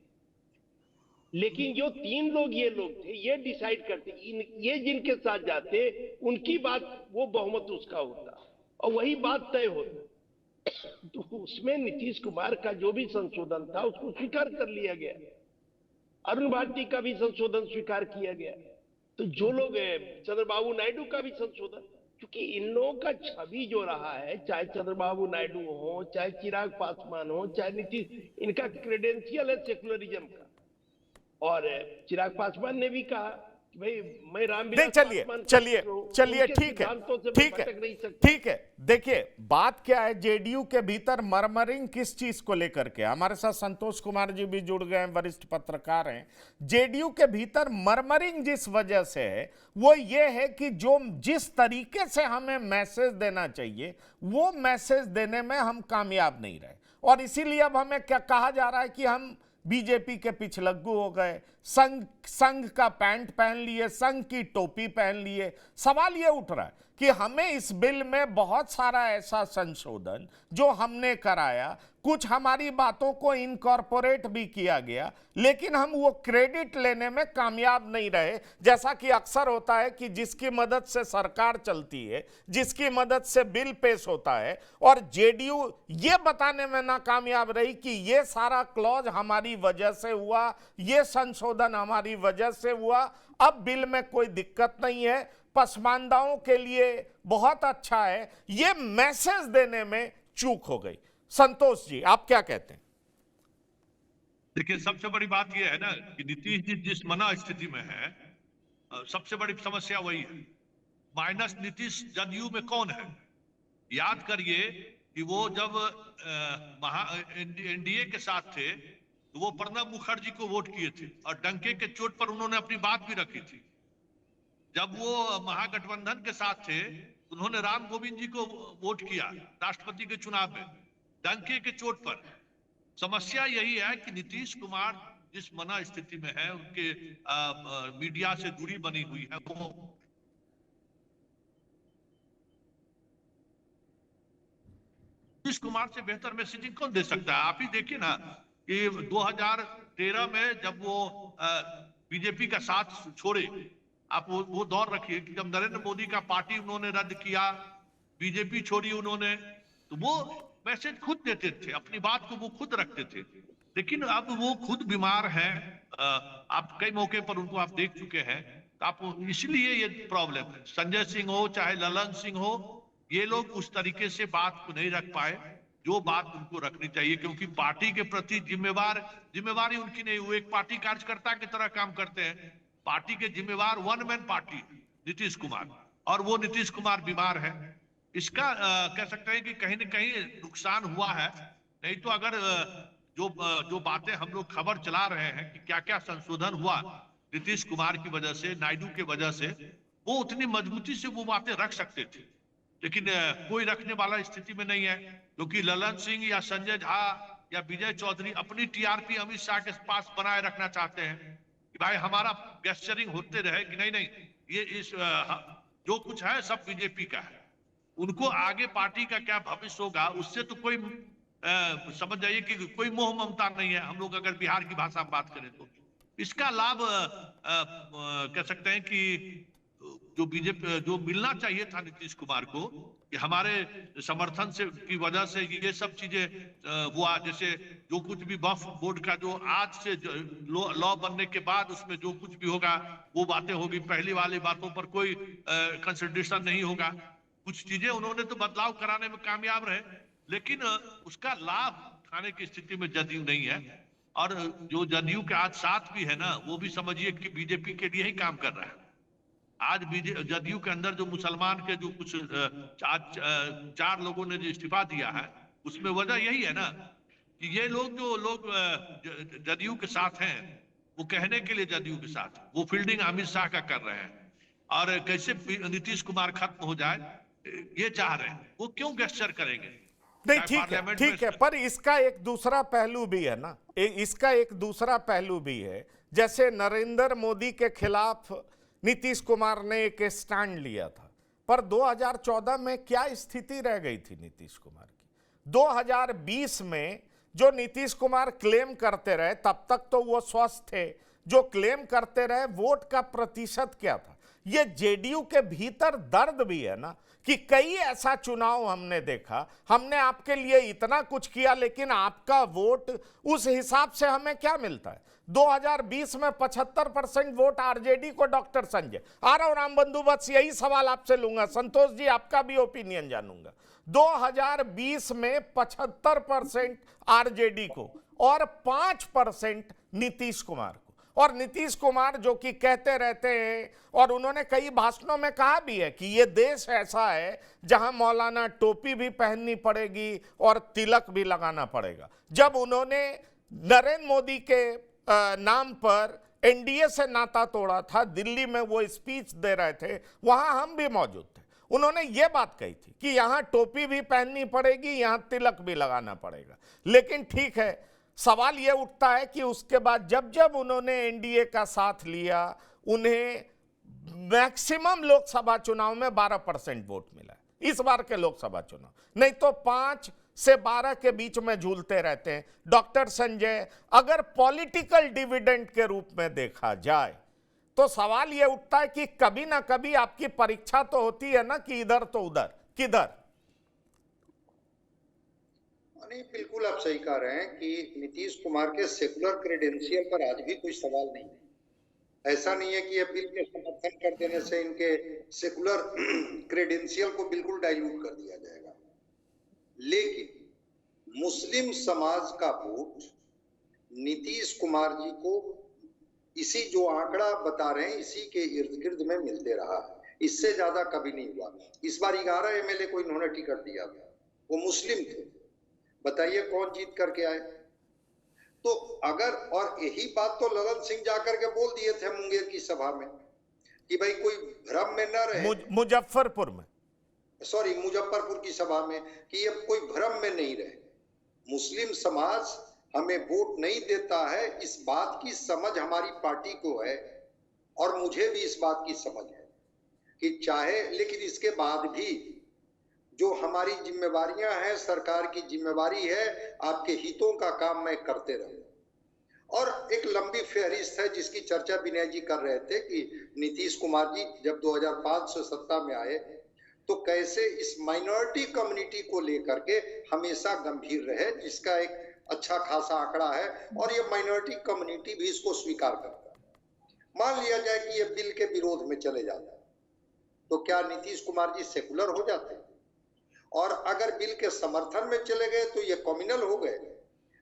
लेकिन जो 3 लोग ये लोग थे, ये डिसाइड करते, ये जिनके साथ जाते उनकी बात, वो बहुमत उसका होता और वही बात तय होता। तो उसमें नीतीश कुमार का जो भी संशोधन था उसको स्वीकार कर लिया गया, अरुण भारती का भी संशोधन स्वीकार किया गया। तो जो लोग, चंद्रबाबू नायडू का भी संशोधन, क्योंकि इन लोगों का छवि जो रहा है, चाहे चंद्रबाबू नायडू हो, चाहे चिराग पासवान हो, चाहे नीतीश, इनका क्रेडेंशियल है सेकुलरिज्म का। और चिराग पासवान ने भी कहा कि भाई मैं रामविलास पासवान, चलिए ठीक है। देखिए बात क्या है, जेडीयू के भीतर मरमरिंग किस चीज को लेकर के, हमारे साथ संतोष कुमार जी भी जुड़ गए हैं, वरिष्ठ पत्रकार हैं। जेडीयू के भीतर मरमरिंग जिस वजह से है वो ये है कि जिस तरीके से हमें मैसेज देना चाहिए वो मैसेज देने में हम कामयाब नहीं रहे, और इसीलिए अब हमें क्या कहा जा रहा है कि हम बीजेपी के पिछलग्गू हो गए, संघ का पैंट पहन लिए, संघ की टोपी पहन लिए। सवाल ये उठ रहा है कि हमें इस बिल में बहुत सारा ऐसा संशोधन जो हमने कराया, कुछ हमारी बातों को इनकॉर्पोरेट भी किया गया, लेकिन हम वो क्रेडिट लेने में कामयाब नहीं रहे। जैसा कि अक्सर होता है कि जिसकी मदद से सरकार चलती है, जिसकी मदद से बिल पेश होता है, और जेडीयू ये बताने में नाकामयाब रही कि ये सारा क्लॉज हमारी वजह से हुआ, ये संशोधन हमारी वजह से हुआ, अब बिल में कोई दिक्कत नहीं है, पसमानदाओं के लिए बहुत अच्छा है, ये मैसेज देने में चूक हो गई। संतोष जी, आप क्या कहते हैं? देखिए, सबसे बड़ी बात यह है ना कि नीतीश जी जिस मना स्थिति में है, सबसे बड़ी समस्या वही है। माइनस नीतीश जदयू में कौन है? याद करिए कि वो जब एनडीए के साथ थे तो वो प्रणब मुखर्जी को वोट किए थे और डंके के चोट पर उन्होंने अपनी बात भी रखी थी। जब वो महागठबंधन के साथ थे उन्होंने राम गोविंद जी को वोट किया राष्ट्रपति के चुनाव में। डंके के चोट पर। समस्या यही है कि नीतीश कुमार जिस मना स्थिति में है, उनके मीडिया से दूरी बनी हुई है, वो नीतीश कुमार से बेहतर मैसेजिंग कौन दे सकता है? आप ही देखिए ना कि 2013 में जब वो बीजेपी का साथ छोड़े, आप वो दौर रखिए कि जब नरेंद्र मोदी का पार्टी उन्होंने रद्द किया, बीजेपी छोड़ी उन्होंने, तो वो मैसेज खुद देते थे, अपनी बात को वो खुद रखते थे। लेकिन अब वो खुद बीमार हैं, आप कई मौके पर उनको आप देख चुके हैं, तो आप इसलिए ये प्रॉब्लम है। संजय सिंह हो चाहे ललन सिंह हो, ये लोग उस तरीके से बात को नहीं रख पाए जो बात उनको रखनी चाहिए, क्योंकि पार्टी के प्रति जिम्मेवारी उनकी नहीं। वो एक पार्टी कार्यकर्ता की तरह काम करते हैं। पार्टी के जिम्मेवार one man party Nitish Kumar, और वो नीतीश कुमार बीमार है। इसका कह सकते हैं कि कहीं न कहीं नुकसान हुआ है। नहीं तो अगर जो बातें हम लोग खबर चला रहे हैं कि क्या क्या संशोधन हुआ नीतीश कुमार की वजह से, नायडू की वजह से, वो उतनी मजबूती से वो बातें रख सकते थे, लेकिन कोई रखने वाला स्थिति में नहीं है, क्योंकि ललन सिंह या संजय झा या विजय चौधरी अपनी टीआरपी अमित शाह के पास बनाए रखना चाहते हैं कि भाई हमारा गेस्चरिंग होते रहे कि नहीं ये इस जो कुछ है सब बीजेपी का है। उनको आगे पार्टी का क्या भविष्य होगा उससे तो कोई समझ जाइए कि कोई मोह ममता नहीं है। हम लोग अगर बिहार की भाषा में बात करें तो इसका लाभ कह सकते हैं कि जो बीजेपी जो मिलना चाहिए था नीतीश कुमार को, कि हमारे समर्थन से की वजह से ये सब चीजें हुआ। जैसे जो कुछ भी वक्फ बोर्ड का जो आज से लॉ बनने के बाद उसमें जो कुछ भी होगा वो बातें होगी, पहली वाली बातों पर कोई कंसिडरेशन नहीं होगा। कुछ चीजें उन्होंने तो बदलाव कराने में कामयाब रहे, लेकिन उसका लाभ उठाने की स्थिति में जदयू नहीं है। और जो जदयू के आज साथ भी है ना, वो भी समझिए कि बीजेपी के लिए ही काम कर रहा है। आज जदयू के अंदर जो मुसलमान के जो कुछ चार लोगों ने जो इस्तीफा दिया है, उसमें वजह यही है ना कि ये लोग जो लोग जदयू के साथ हैं, वो कहने के लिए जदयू के साथ, वो फील्डिंग अमित शाह का कर रहे हैं, और कैसे नीतीश कुमार खत्म हो जाए ये चाह रहे हैं। वो क्यों गेस्चर करेंगे? नहीं, ठीक है, पर इसका एक दूसरा पहलू भी है ना, इसका एक दूसरा पहलू भी है। जैसे नरेंद्र मोदी के खिलाफ नीतीश कुमार ने एक स्टैंड लिया था, पर 2014 में क्या स्थिति रह गई थी नीतीश कुमार की? 2020 में जो नीतीश कुमार क्लेम करते रहे, तब तक तो वो स्वस्थ थे, जो क्लेम करते रहे, वोट का प्रतिशत क्या था? ये जेडीयू के भीतर दर्द भी है ना कि कई ऐसा चुनाव हमने देखा, हमने आपके लिए इतना कुछ किया, लेकिन आपका वोट उस हिसाब से हमें क्या मिलता है? 2020 में 75% वोट आरजेडी को। डॉक्टर संजय, आ रहा हूं रामबंधु, बस यही सवाल आपसे लूंगा, संतोष जी आपका भी ओपिनियन जानूंगा। 2020 में 75% आरजेडी को और 5% नीतीश कुमार को। और नीतीश कुमार जो कि कहते रहते हैं, और उन्होंने कई भाषणों में कहा भी है कि ये देश ऐसा है जहां मौलाना टोपी भी पहननी पड़ेगी और तिलक भी लगाना पड़ेगा। जब उन्होंने नरेंद्र मोदी के नाम पर एनडीए से नाता तोड़ा था, दिल्ली में वो स्पीच दे रहे थे, वहां हम भी मौजूद थे, उन्होंने ये बात कही थी कि यहां टोपी भी पहननी पड़ेगी, यहां तिलक भी लगाना पड़ेगा। लेकिन ठीक है, सवाल यह उठता है कि उसके बाद जब जब उन्होंने एनडीए का साथ लिया, उन्हें मैक्सिमम लोकसभा चुनाव में 12% वोट मिला। इस बार के लोकसभा चुनाव नहीं तो 5 से 12 के बीच में झूलते रहते हैं। डॉक्टर संजय, अगर पॉलिटिकल डिविडेंड के रूप में देखा जाए तो सवाल यह उठता है कि कभी ना कभी आपकी परीक्षा तो होती है ना कि इधर तो उधर, किधर? नहीं, बिल्कुल आप सही कह रहे हैं कि नीतीश कुमार के सेकुलर क्रेडेंशियल पर आज भी कोई सवाल नहीं है। ऐसा नहीं है कि ये बिल के समर्थन कर देने से इनके सेकुलर क्रेडेंशियल को बिल्कुल डाइल्यूट कर दिया जाएगा। लेकिन मुस्लिम समाज का वोट नीतीश कुमार जी को इसी जो आंकड़ा बता रहे हैं इसी के इर्द गिर्द में मिलते रहा है, इससे ज्यादा कभी नहीं हुआ। इस बार 11 एमएलए को इन्होंने टिकट दिया, वो मुस्लिम थे। बताइए कौन जीत करके आए? तो अगर, और यही बात तो ललन सिंह जाकर के बोल दिए थे मुंगेर की सभा में कि भाई कोई भ्रम में न रहे, मुजफ्फरपुर में, सॉरी मुजफ्फरपुर की सभा में, कि ये कोई भ्रम में नहीं रहे मुस्लिम समाज हमें वोट नहीं देता है, इस बात की समझ हमारी पार्टी को है और मुझे भी इस बात की समझ है कि चाहे, लेकिन इसके बाद भी जो हमारी जिम्मेवारियां हैं, सरकार की जिम्मेवारी है आपके हितों का काम मैं करते रहूं। और एक लंबी फहरिस्त है जिसकी चर्चा विनय जी कर रहे थे कि नीतीश कुमार जी जब 2005 से सत्ता में आए तो कैसे इस माइनॉरिटी कम्युनिटी को लेकर के हमेशा गंभीर रहे, जिसका एक अच्छा खासा आंकड़ा है और ये माइनॉरिटी कम्युनिटी भी इसको स्वीकार करता है। मान लिया जाए कि ये बिल के विरोध में चले जाता है तो क्या नीतीश कुमार जी सेकुलर हो जाते हैं? और अगर बिल के समर्थन में चले गए तो ये कम्युनल हो गए।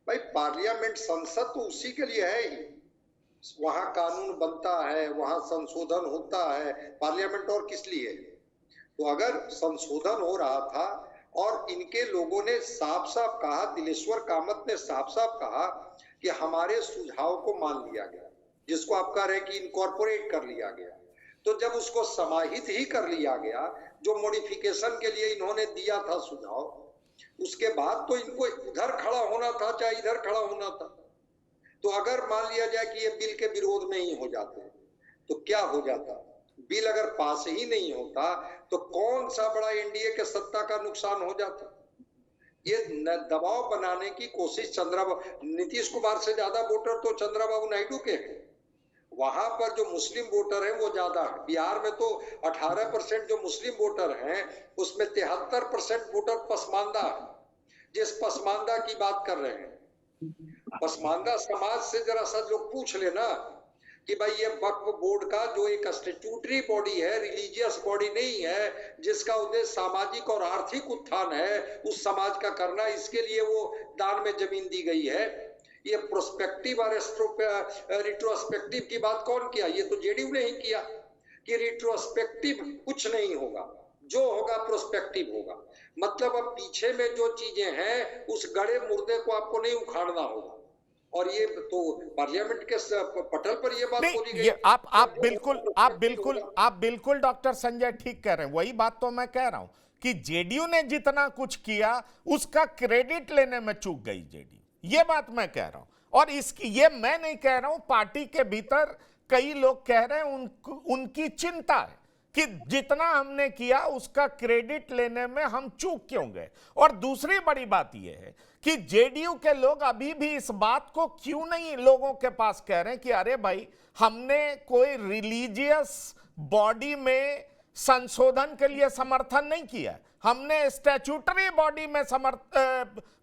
भाई पार्लियामेंट, संसद तो उसी के लिए है ही, वहां कानून बनता है, वहां संशोधन होता है, पार्लियामेंट और किस लिए है? तो अगर संशोधन हो रहा था और इनके लोगों ने साफ साफ कहा, दिलेश्वर कामत ने साफ साफ कहा कि हमारे सुझाव को मान लिया गया, जिसको आप कह रहे हैं कि इनकॉर्पोरेट कर लिया गया, तो जब उसको समाहित ही कर लिया गया, जो मॉडिफिकेशन के लिए इन्होंने दिया था सुझाव, उसके बाद तो इनको इधर खड़ा होना था चाहे इधर खड़ा होना था। तो अगर मान लिया जाए कि ये बिल के विरोध में ही हो जाते तो क्या हो जाता? बिल अगर पास ही नहीं होता तो कौन सा बड़ा एनडीए के सत्ता का नुकसान हो जाता? ये दबाव बनाने की कोशिश नीतीश कुमार से ज्यादा वोटर तो चंद्रबाबू नायडू के हैं। वहां पर जो मुस्लिम वोटर हैं वो ज्यादा है। बिहार में तो 18% जो मुस्लिम वोटर हैं उसमें 73% वोटर पसमानदा है। जिस पसमानदा की बात कर रहे हैं, पसमानदा समाज से जरा सा लोग पूछ लेना कि भाई ये वक्फ बोर्ड का जो एक स्टैट्यूटरी बॉडी है, रिलीजियस बॉडी नहीं है, जिसका उद्देश्य सामाजिक और आर्थिक उत्थान है उस समाज का करना, इसके लिए वो दान में जमीन दी गई है। ये प्रोस्पेक्टिव और रिट्रोस्पेक्टिव की बात कौन किया? ये तो जेडीयू ने ही किया कि रिट्रोस्पेक्टिव कुछ नहीं होगा, जो होगा प्रोस्पेक्टिव होगा। मतलब अब पीछे में जो चीजें हैं उस गड़े मुर्दे को आपको नहीं उखाड़ना होगा। और ये तो पार्लियामेंट के पटल पर ये बात बोली गई। आप बिल्कुल डॉक्टर संजय ठीक कह रहे हैं। वही बात तो मैं कह रहा हूं कि जेडीयू ने जितना कुछ किया उसका क्रेडिट लेने में चूक गई जेडीयू, ये बात मैं कह रहा हूं। और इसकी ये मैं नहीं कह रहा हूं, पार्टी के भीतर कई लोग कह रहे हैं, उनकी चिंता है कि जितना हमने किया उसका क्रेडिट लेने में हम चूक क्यों गए। और दूसरी बड़ी बात यह है कि जेडीयू के लोग अभी भी इस बात को क्यों नहीं लोगों के पास कह रहे हैं कि अरे भाई हमने कोई रिलीजियस बॉडी में संशोधन के लिए समर्थन नहीं किया, हमने स्टैट्यूटरी बॉडी में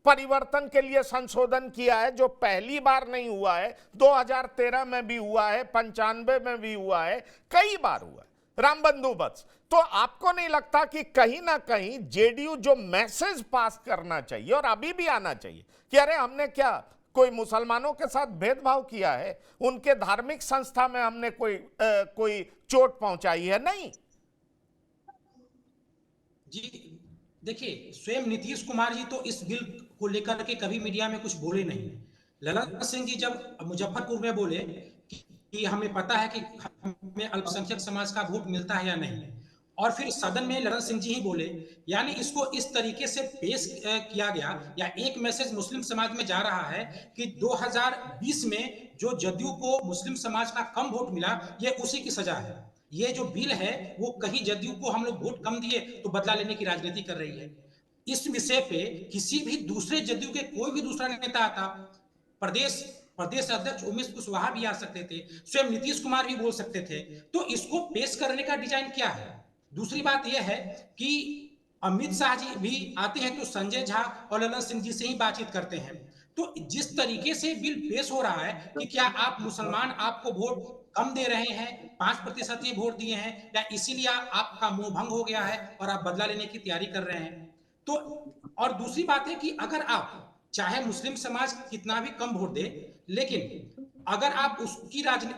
परिवर्तन के लिए संशोधन किया है, जो पहली बार नहीं हुआ है, 2013 में भी हुआ है, 95 में भी हुआ है, कई बार हुआ है, राम बंदोबस्त। तो आपको नहीं लगता कि कहीं ना कहीं जेडीयू जो मैसेज पास करना चाहिए और अभी भी आना चाहिए कि अरे हमने क्या कोई मुसलमानों के साथ भेदभाव किया है, उनके धार्मिक संस्था में हमने कोई चोट पहुंचाई है? नहीं जी, देखिए स्वयं नीतीश कुमार जी तो इस बिल को लेकर के कभी मीडिया में कुछ बोले नहीं। ललन सिंह जी जब मुजफ्फरपुर में बोले कि हमें पता है कि हमें अल्पसंख्यक समाज का वोट मिलता है या नहीं, और फिर सदन में ललन सिंह जी ही बोले, यानी इसको इस तरीके से पेश किया गया या एक मैसेज मुस्लिम समाज में जा रहा है कि 2020 में जो जदयू को मुस्लिम समाज का कम वोट मिला, ये उसी की सजा है। ये जो बिल है वो कहीं जदयू को हम लोग वोट कम दिए तो बदला लेने की राजनीति कर रही है। इस विषय पे किसी भी दूसरे जदयू के कोई भी दूसरा नेता आता, प्रदेश अध्यक्ष उमेश कुशवाहा भी आ सकते थे, स्वयं नीतीश कुमार भी बोल सकते थे। तो इसको पेश करने का डिजाइन क्या है? दूसरी बात यह है कि अमित शाह जी भी आते हैं तो संजय झा और ललन सिंह जी से ही बातचीत करते हैं। तो जिस तरीके से बिल पेश हो रहा है कि क्या आप मुसलमान आपको वोट कम दे रहे हैं, 5% ही वोट दिए हैं, या इसीलिए आपका मोह भंग हो गया है और आप बदला लेने की तैयारी कर रहे हैं। तो और दूसरी बात है कि अगर आप चाहे मुस्लिम समाज कितना भी कम वोट दे, लेकिन अगर आप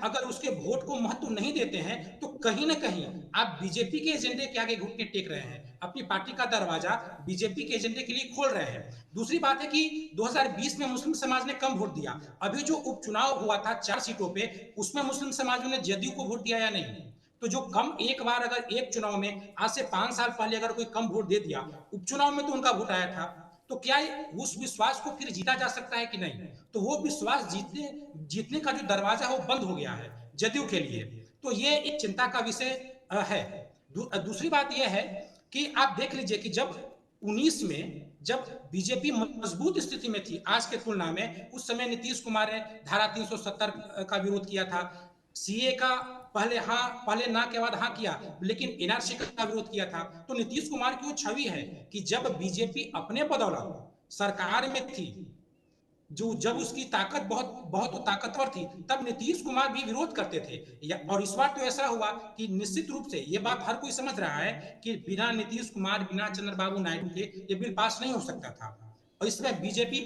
अगर उसके वोट को महत्व नहीं देते हैं तो कहीं ना कहीं आप बीजेपी के एजेंडे के आगे घुटने टेक रहे हैं, अपनी पार्टी का दरवाजा बीजेपी के एजेंडे के लिए खोल रहे हैं। दूसरी बात है कि 2020 में मुस्लिम समाज ने कम वोट दिया, अभी जो उपचुनाव हुआ था 4 सीटों पे, उसमें मुस्लिम समाज ने जदयू को वोट दिया या नहीं? तो जो कम एक बार अगर एक चुनाव में आज से 5 साल पहले अगर कोई कम वोट दे दिया, उपचुनाव में तो उनका वोट आया था, तो क्या उस विश्वास को फिर जीता जा सकता है कि नहीं? तो वो विश्वास जीतने का जो दरवाजा है वो बंद हो गया है जदयू के लिए। तो ये एक चिंता का विषय है। दूसरी बात यह है कि आप देख लीजिए कि जब 19 में जब बीजेपी मजबूत स्थिति में थी आज के तुलना में, उस समय नीतीश कुमार ने धारा 370 का विरोध किया था, सीए का पहले ना के बाद हाँ किया, लेकिन एनआरसी का विरोध किया था। तो नीतीश कुमार की वो छवि है कि जब बीजेपी अपने बदौलत सरकार में थी, जब उसकी ताकत बहुत ताकतवर थी, तब नीतीश कुमार भी विरोध करते थे। और इस बार तो ऐसा हुआ कि निश्चित रूप से ये बात हर कोई समझ रहा है कि बिना नीतीश कुमार, बिना चंद्रबाबू नायडू के ये बिल पास नहीं हो सकता था। और इसमें बीजेपी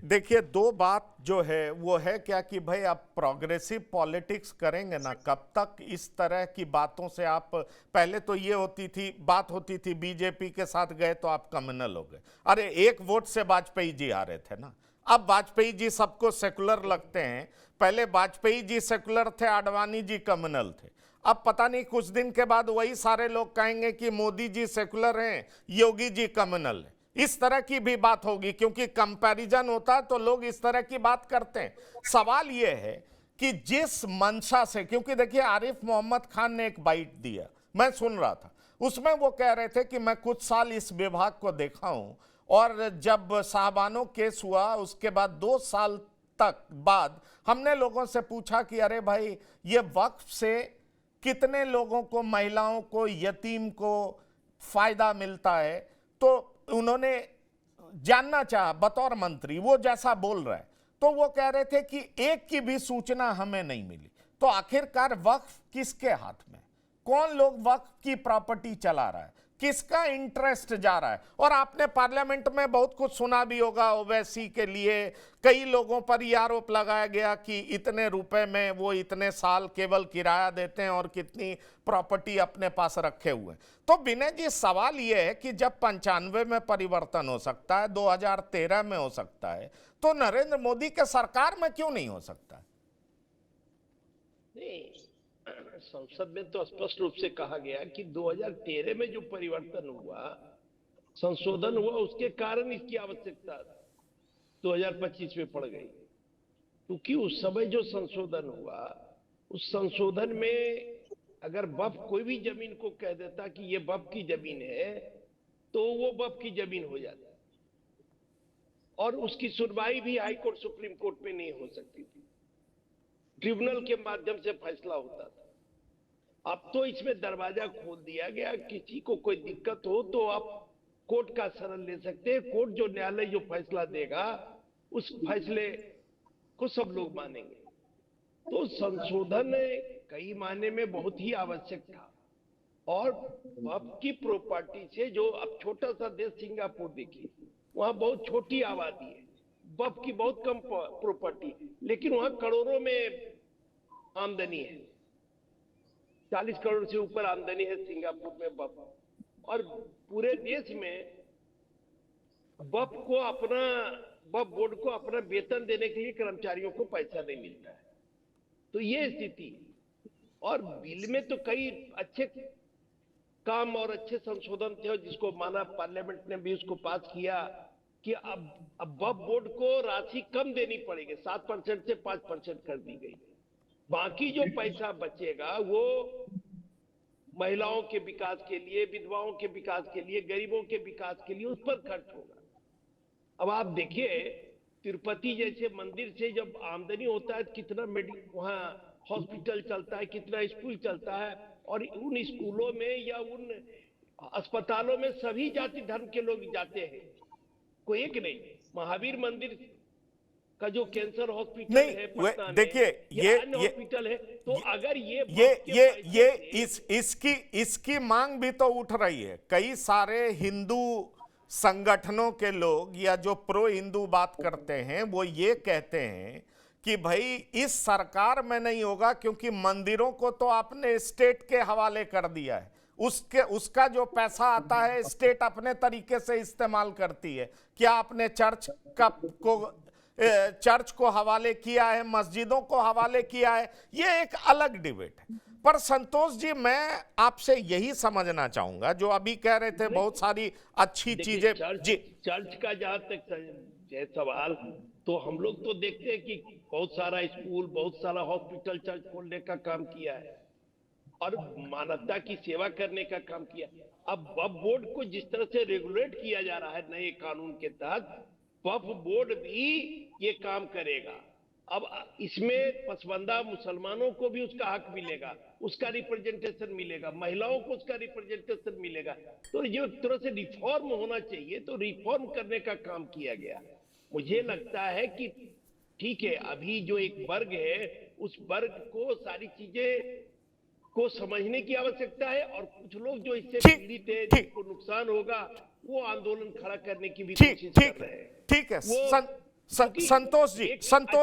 देखिए दो बात जो है वो है क्या कि भाई आप प्रोग्रेसिव पॉलिटिक्स करेंगे ना, कब तक इस तरह की बातों से आप, पहले तो ये बात होती थी बीजेपी के साथ गए तो आप कम्युनल हो गए। अरे एक वोट से वाजपेयी जी आ रहे थे ना, अब वाजपेयी जी सबको सेकुलर लगते हैं, पहले वाजपेयी जी सेकुलर थे, आडवाणी जी कम्युनल थे। अब पता नहीं कुछ दिन के बाद वही सारे लोग कहेंगे कि मोदी जी सेकुलर हैं, योगी जी कम्युनल है। इस तरह की भी बात होगी, क्योंकि कंपैरिजन होता है तो लोग इस तरह की बात करते हैं। सवाल यह है कि जिस मंशा से, क्योंकि देखिए आरिफ मोहम्मद खान ने एक बाइट दिया, मैं सुन रहा था, उसमें वो कह रहे थे कि मैं कुछ साल इस विभाग को देखा हूं, और जब साहबानो केस हुआ उसके बाद 2 साल तक बाद हमने लोगों से पूछा कि अरे भाई ये वक्फ से कितने लोगों को, महिलाओं को, यतीम को फायदा मिलता है, तो उन्होंने जानना चाहा बतौर मंत्री, वो जैसा बोल रहा है, तो वो कह रहे थे कि एक की भी सूचना हमें नहीं मिली। तो आखिरकार वक्फ किसके हाथ में, कौन लोग वक्फ की प्रॉपर्टी चला रहा है, किसका इंटरेस्ट जा रहा है? और आपने पार्लियामेंट में बहुत कुछ सुना भी होगा, ओवैसी के लिए कई लोगों पर यह आरोप लगाया गया कि इतने रुपए में वो इतने साल केवल किराया देते हैं और कितनी प्रॉपर्टी अपने पास रखे हुए। तो विनय जी, सवाल यह है कि जब 95 में परिवर्तन हो सकता है, 2013 में हो सकता है, तो नरेंद्र मोदी के सरकार में क्यों नहीं हो सकता? नहीं, संसद में तो स्पष्ट रूप से कहा गया कि 2013 में जो परिवर्तन हुआ, संशोधन हुआ, उसके कारण इसकी आवश्यकता 2025 में पड़ गई। क्योंकि उस समय जो संशोधन हुआ, उस संशोधन में अगर वक्फ कोई भी जमीन को कह देता कि ये वक्फ की जमीन है, तो वो वक्फ की जमीन हो जाती, और उसकी सुनवाई भी हाई कोर्ट, सुप्रीम कोर्ट में नहीं हो सकती थी, ट्रिब्यूनल के माध्यम से फैसला होता था। अब तो इसमें दरवाजा खोल दिया गया, किसी को कोई दिक्कत हो तो आप कोर्ट का शरण ले सकते हैं, कोर्ट जो न्यायालय जो फैसला देगा उस फैसले को सब लोग मानेंगे। तो संशोधन कई मायने में बहुत ही आवश्यक था। और वक्फ की प्रॉपर्टी से, जो अब छोटा सा देश सिंगापुर देखिए, वहां बहुत छोटी आबादी है, वक्फ की बहुत कम प्रॉपर्टी, लेकिन वहां करोड़ों में आमदनी है, 40 करोड़ से ऊपर आमदनी है सिंगापुर में वक्फ। और पूरे देश में वक्फ को अपना, वक्फ बोर्ड को अपना वेतन देने के लिए कर्मचारियों को पैसा नहीं मिलता है। तो ये स्थिति, और बिल में तो कई अच्छे काम और अच्छे संशोधन थे, जिसको माना पार्लियामेंट ने भी उसको पास किया कि अब वक्फ बोर्ड को राशि कम देनी पड़ेगी, 7% से 5% कर दी गई। बाकी जो पैसा बचेगा वो महिलाओं के विकास के लिए, विधवाओं के विकास के लिए, गरीबों के विकास के लिए उस पर खर्च होगा। अब आप देखिए, तिरुपति जैसे मंदिर से जब आमदनी होता है, कितना वहाँ हॉस्पिटल चलता है, कितना स्कूल चलता है, और उन स्कूलों में या उन अस्पतालों में सभी जाति धर्म के लोग जाते हैं, कोई एक नहीं। महावीर मंदिर का जो कैंसर हॉस्पिटल है पटना में, देखिए ये हॉस्पिटल है, तो अगर इसकी मांग भी तो उठ रही है। कई सारे हिंदू संगठनों के लोग या जो प्रो हिंदू बात करते हैं, वो ये कहते हैं कि भाई इस सरकार में नहीं होगा, क्योंकि मंदिरों को तो आपने स्टेट के हवाले कर दिया है, उसका जो पैसा आता है स्टेट अपने तरीके से इस्तेमाल करती है। क्या आपने चर्च को हवाले किया है, मस्जिदों को हवाले किया है? ये एक अलग डिबेट है। पर संतोष जी, मैं आपसे यही समझना चाहूंगा, जो अभी कह रहे थे बहुत सारी अच्छी देखिए, चीजें जी। चर्च का जहाँ तक है सवाल, तो हम लोग तो देखते हैं कि बहुत सारा स्कूल, बहुत सारा हॉस्पिटल चर्च खोलने का काम किया है और मानवता की सेवा करने का काम किया। अब वक्फ बोर्ड को जिस तरह से रेगुलेट किया जा रहा है नए कानून के तहत, वक्फ बोर्ड भी ये काम करेगा। अब इसमें पसमानदा मुसलमानों को भी उसका हक मिलेगा, उसका रिप्रेजेंटेशन मिलेगा, महिलाओं को उसका रिप्रेजेंटेशन मिलेगा। तो ये एक तरह से रिफॉर्म होना चाहिए, तो रिफॉर्म करने का काम किया गया। मुझे लगता है कि ठीक है, अभी जो एक वर्ग है उस वर्ग को सारी चीजें को समझने की आवश्यकता है, और कुछ लोग जो इससे पीड़ित है, जिनको नुकसान होगा, वो आंदोलन खड़ा करने की भी कोशिश कर रहे हैं। ठीक है संतोष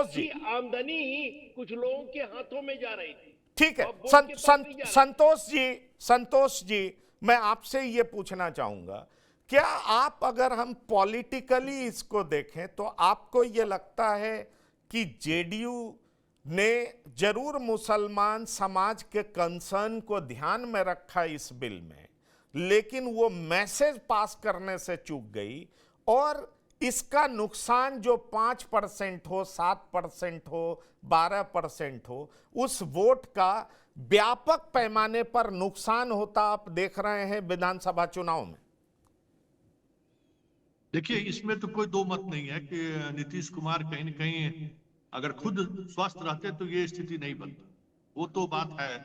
जी, आमदनी ही कुछ लोगों के हाथों में जा रही थी। ठीक है संतोष जी, मैं आपसे ये पूछना चाहूंगा, क्या आप, अगर हम पॉलिटिकली इसको देखें, तो आपको ये लगता है कि जेडीयू ने जरूर मुसलमान समाज के कंसर्न को ध्यान में रखा इस बिल में, लेकिन वो मैसेज पास करने से चूक गई, और इसका नुकसान जो 5% हो, 7% हो, 12% हो, उस वोट का व्यापक पैमाने पर नुकसान होता आप देख रहे हैं विधानसभा चुनाव में? देखिए, इसमें तो कोई दो मत नहीं है कि नीतीश कुमार कहीं न कहीं अगर खुद स्वस्थ रहते तो ये स्थिति नहीं बनती। वो तो बात है,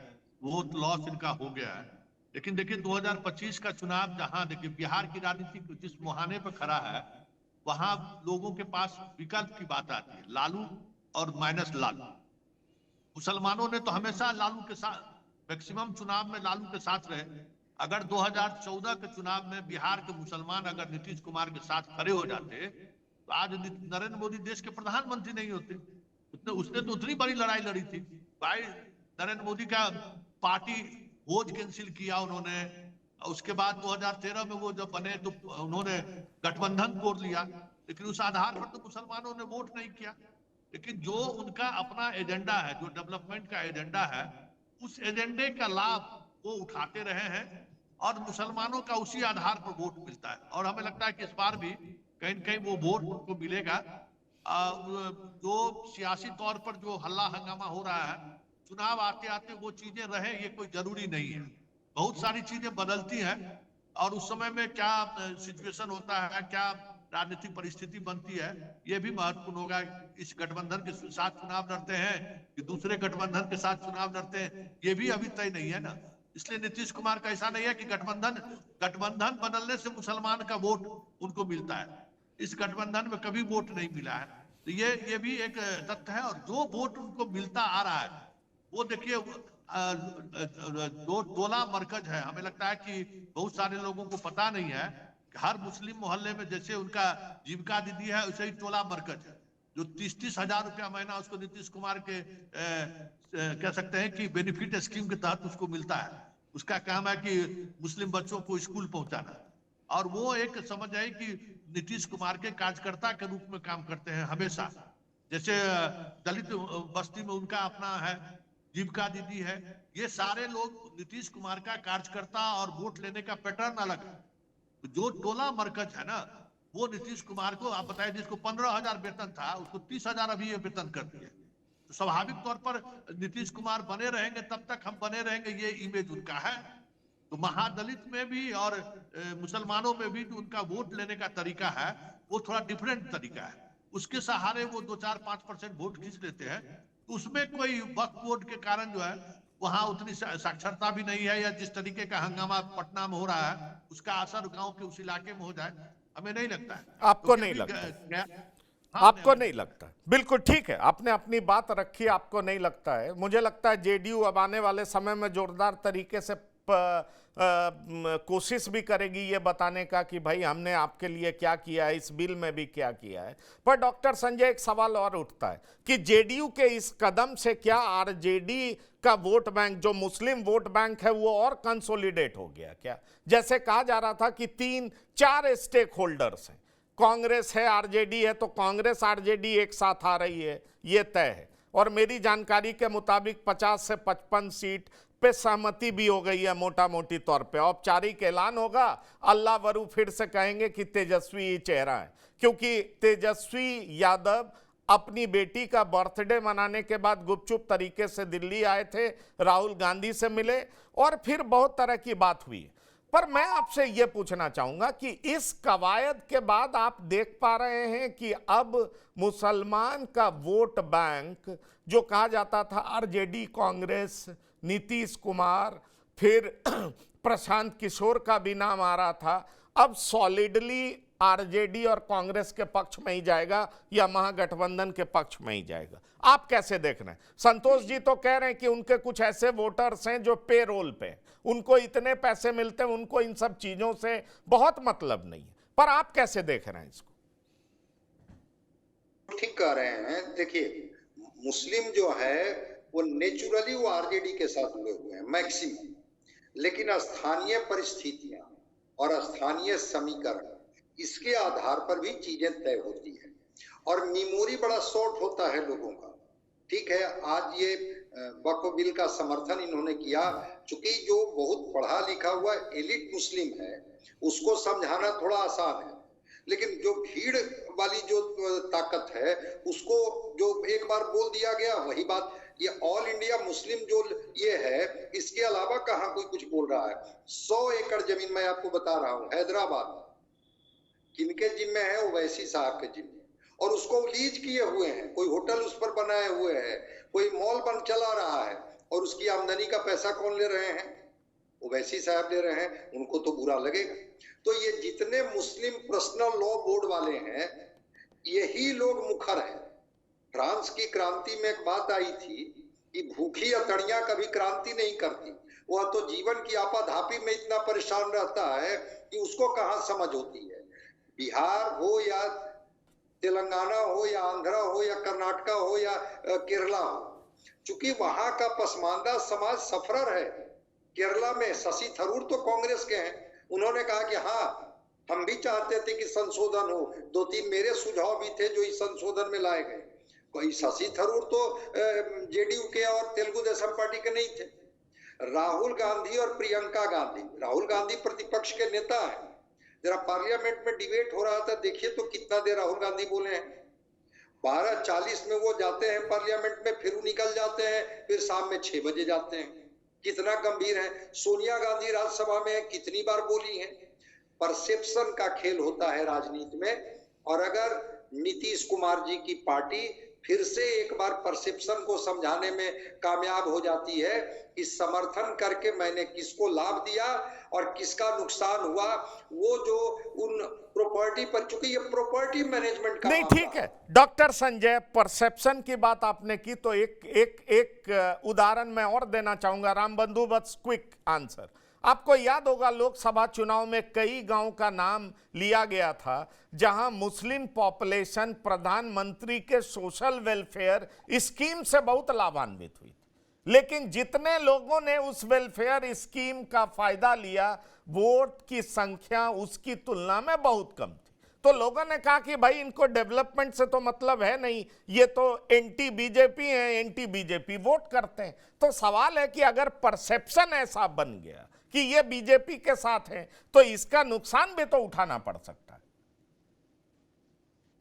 वो लॉस इनका हो गया है। लेकिन देखिए 2025 का चुनाव, जहां देखिए बिहार की राजनीति जिस मुहाने पर खड़ा है, वहां लोगों के पास विकल्प की बात आती है, लालू और माइनस लालू। मुसलमानों ने तो हमेशा लालू के साथ, मैक्सिमम चुनाव में लालू के साथ रहे। अगर 2014 के चुनाव में बिहार के मुसलमान अगर नीतीश कुमार के साथ खड़े हो जाते तो आज नरेंद्र मोदी देश के प्रधानमंत्री नहीं होते। उसने तो उतनी बड़ी लड़ाई लड़ी थी भाई। नरेंद्र मोदी का पार्टी भोज कैंसिल किया उन्होंने, उसके बाद 2013 में वो जब बने तो उन्होंने गठबंधन तोड़ लिया, लेकिन उस आधार पर तो मुसलमानों ने वोट नहीं किया। लेकिन जो उनका अपना एजेंडा है, जो डेवलपमेंट का एजेंडा है, उस एजेंडे का लाभ वो उठाते रहे हैं और मुसलमानों का उसी आधार पर वोट मिलता है। और हमें लगता है कि इस बार भी कहीं न कहीं वो वोट उनको मिलेगा। जो सियासी तौर पर जो हल्ला हंगामा हो रहा है, चुनाव आते आते वो चीजें रहे, ये कोई जरूरी नहीं है। बहुत सारी चीजें बदलती हैं और उस समय में क्या सिचुएशन होता है, क्या राजनीतिक परिस्थिति बनती है, ये भी महत्वपूर्ण होगा। इस गठबंधन के साथ चुनाव लड़ते हैं कि दूसरे गठबंधन के साथ चुनाव लड़ते हैं, ये भी अभी तय नहीं है ना। इसलिए नीतीश कुमार का ऐसा नहीं है कि गठबंधन बदलने से मुसलमान का वोट उनको मिलता है। इस गठबंधन में कभी वोट नहीं मिला है, तो ये भी एक तथ्य है। और जो वोट उनको मिलता आ रहा है वो देखिए टोला मरकज है। हमें लगता है कि बहुत सारे लोगों को पता नहीं है कि हर मुस्लिम मोहल्ले में जैसे उनका जीविका दीदी है, वैसे ही टोला मरकज है, जो 30-30 हजार रुपया महीना उसको नीतीश कुमार के कह सकते हैं कि बेनिफिट स्कीम के तहत उसको मिलता है। उसका काम है कि मुस्लिम बच्चों को स्कूल पहुंचाना, और वो एक समझ आए कि नीतीश कुमार के कार्यकर्ता के रूप में काम करते हैं हमेशा। जैसे दलित बस्ती में उनका अपना है, जीविका दीदी है, ये सारे लोग नीतीश कुमार का कार्यकर्ता और वोट लेने का पैटर्न अलग है। तो जो टोला मरकज है ना, वो नीतीश कुमार को, आप बताइए, जिसको 15,000 वेतन था उसको 30,000 अभी ये वेतन कर दिया। तो स्वाभाविक तौर पर नीतीश कुमार बने रहेंगे, तब तक हम बने रहेंगे, ये इमेज उनका है। तो महादलित में भी और मुसलमानों में भी उनका वोट लेने का तरीका है, वो थोड़ा डिफरेंट तरीका है। उसके सहारे वो 2-4-5% वोट खींच लेते हैं। तो उसमें कोई वक्फ बोर्ड के कारण जो है वहां उतनी साक्षरता भी नहीं है, या जिस तरीके का हंगामा पटना में हो रहा है उसका असर गांव के उस इलाके में हो जाए, हमें नहीं लगता है। आपको नहीं लगता? आपको नहीं लगता? बिल्कुल ठीक है, आपने अपनी बात रखी, आपको नहीं लगता है। मुझे लगता है जेडीयू अब आने वाले समय में जोरदार तरीके से कोशिश भी करेगी ये बताने का कि भाई हमने आपके लिए क्या किया है, इस बिल में भी क्या किया है। पर डॉक्टर संजय, एक सवाल और उठता है कि जेडीयू के इस कदम से क्या आरजेडी का वोट बैंक, जो मुस्लिम वोट बैंक है, वो और कंसोलिडेट हो गया क्या? जैसे कहा जा रहा था कि 3-4 स्टेक होल्डर्स हैं, कांग्रेस है, आरजेडी है, तो कांग्रेस आरजेडी एक साथ आ रही है, ये तय है। और मेरी जानकारी के मुताबिक 50 से 55 सीट पे सहमति भी हो गई है मोटा मोटी तौर पे। औपचारिक ऐलान होगा, अल्लाह वरू फिर से कहेंगे कि तेजस्वी ही चेहरा है, क्योंकि तेजस्वी यादव अपनी बेटी का बर्थडे मनाने के बाद गुपचुप तरीके से दिल्ली आए थे, राहुल गांधी से मिले और फिर बहुत तरह की बात हुई। पर मैं आपसे यह पूछना चाहूंगा कि इस कवायद के बाद आप देख पा रहे हैं कि अब मुसलमान का वोट बैंक जो कहा जाता था आरजेडी, कांग्रेस, नीतीश कुमार, फिर प्रशांत किशोर का भी नाम आ रहा था, अब सॉलिडली आरजेडी और कांग्रेस के पक्ष में ही जाएगा या महागठबंधन के पक्ष में ही जाएगा? आप कैसे देख रहे हैं? संतोष जी तो कह रहे हैं कि उनके कुछ ऐसे वोटर्स हैं जो पे रोल पे, उनको इतने पैसे मिलते हैं, उनको इन सब चीजों से बहुत मतलब नहीं है, पर आप कैसे देख रहे हैं इसको? ठीक कह रहे हैं। देखिए, मुस्लिम जो है वो नेचुरली वो आरजेडी के साथ जुड़े हुए हैं मैक्सिमम, लेकिन स्थानीय परिस्थितियां और स्थानीय समीकरण इसके आधार पर भी चीजें तय होती है और मेमोरी बड़ा शॉर्ट होता है लोगों का। ठीक है, आज ये वक्फ बिल का समर्थन इन्होंने किया, चूंकि जो बहुत पढ़ा लिखा हुआ एलिट मुस्लिम है उसको समझाना थोड़ा आसान है, लेकिन जो भीड़ वाली जो ताकत है उसको जो एक बार बोल दिया गया वही बात, ये ऑल इंडिया मुस्लिम जो ये है इसके अलावा कहाँ कोई कुछ बोल रहा है। 100 एकड़ जमीन मैं आपको बता रहा हूँ हैदराबाद, किनके जिम्मे है? वो वैसी साहब के जिम्मे, और उसको लीज किए हुए हैं, कोई होटल उस पर बनाए हुए हैं, कोई मॉल बन चला रहा है, और उसकी आमदनी का पैसा कौन ले रहे हैं? वो वैसी साहब ले रहे हैं। उनको तो बुरा लगेगा। तो ये जितने मुस्लिम पर्सनल लॉ बोर्ड वाले हैं यही लोग मुखर हैं। फ्रांस की क्रांति में एक बात आई थी कि भूखी अतड़ियां कभी क्रांति नहीं करती, वह तो जीवन की आपाधापी में इतना परेशान रहता है कि उसको कहाँ समझ होती है। बिहार हो या तेलंगाना हो या आंध्रा हो या कर्नाटका हो या केरला हो, चूंकि वहां का पसमानदा समाज सफरर है। केरला में शशि थरूर तो कांग्रेस के हैं, उन्होंने कहा कि हाँ हम भी चाहते थे कि संशोधन हो, 2-3 मेरे सुझाव भी थे जो इस संशोधन में लाए गए। कोई शशि थरूर तो जेडीयू के और तेलुगु देशम पार्टी के नहीं थे। राहुल गांधी और प्रियंका गांधी, राहुल गांधी प्रतिपक्ष के नेता हैं, जरा पार्लियामेंट में डिबेट हो रहा था, देखिए तो कितना देर राहुल गांधी बोले हैं। 12:40 में वो जाते हैं पार्लियामेंट में, फिर निकल जाते हैं, फिर शाम में 6 बजे जाते हैं। कितना गंभीर है। सोनिया गांधी राज्यसभा में कितनी बार बोली है। परसेप्शन का खेल होता है राजनीति में, और अगर नीतीश कुमार जी की पार्टी फिर से एक बार परसेप्शन को समझाने में कामयाब हो जाती है कि समर्थन करके मैंने किसको लाभ दिया और किसका नुकसान हुआ, वो जो उन प्रॉपर्टी पर, चूंकि ये प्रॉपर्टी मैनेजमेंट का नहीं, ठीक है डॉक्टर संजय, परसेप्शन की बात आपने की तो एक उदाहरण मैं और देना चाहूंगा। राम बंधु, बस क्विक आंसर। आपको याद होगा लोकसभा चुनाव में कई गांव का नाम लिया गया था जहां मुस्लिम पॉपुलेशन प्रधानमंत्री के सोशल वेलफेयर स्कीम से बहुत लाभान्वित हुई, लेकिन जितने लोगों ने उस वेलफेयर स्कीम का फायदा लिया वोट की संख्या उसकी तुलना में बहुत कम थी। तो लोगों ने कहा कि भाई इनको डेवलपमेंट से तो मतलब है नहीं, ये तो एंटी बीजेपी हैं, एंटी बीजेपी वोट करते हैं। तो सवाल है कि अगर परसेप्शन ऐसा बन गया कि ये बीजेपी के साथ है तो इसका नुकसान भी तो उठाना पड़ सकता है।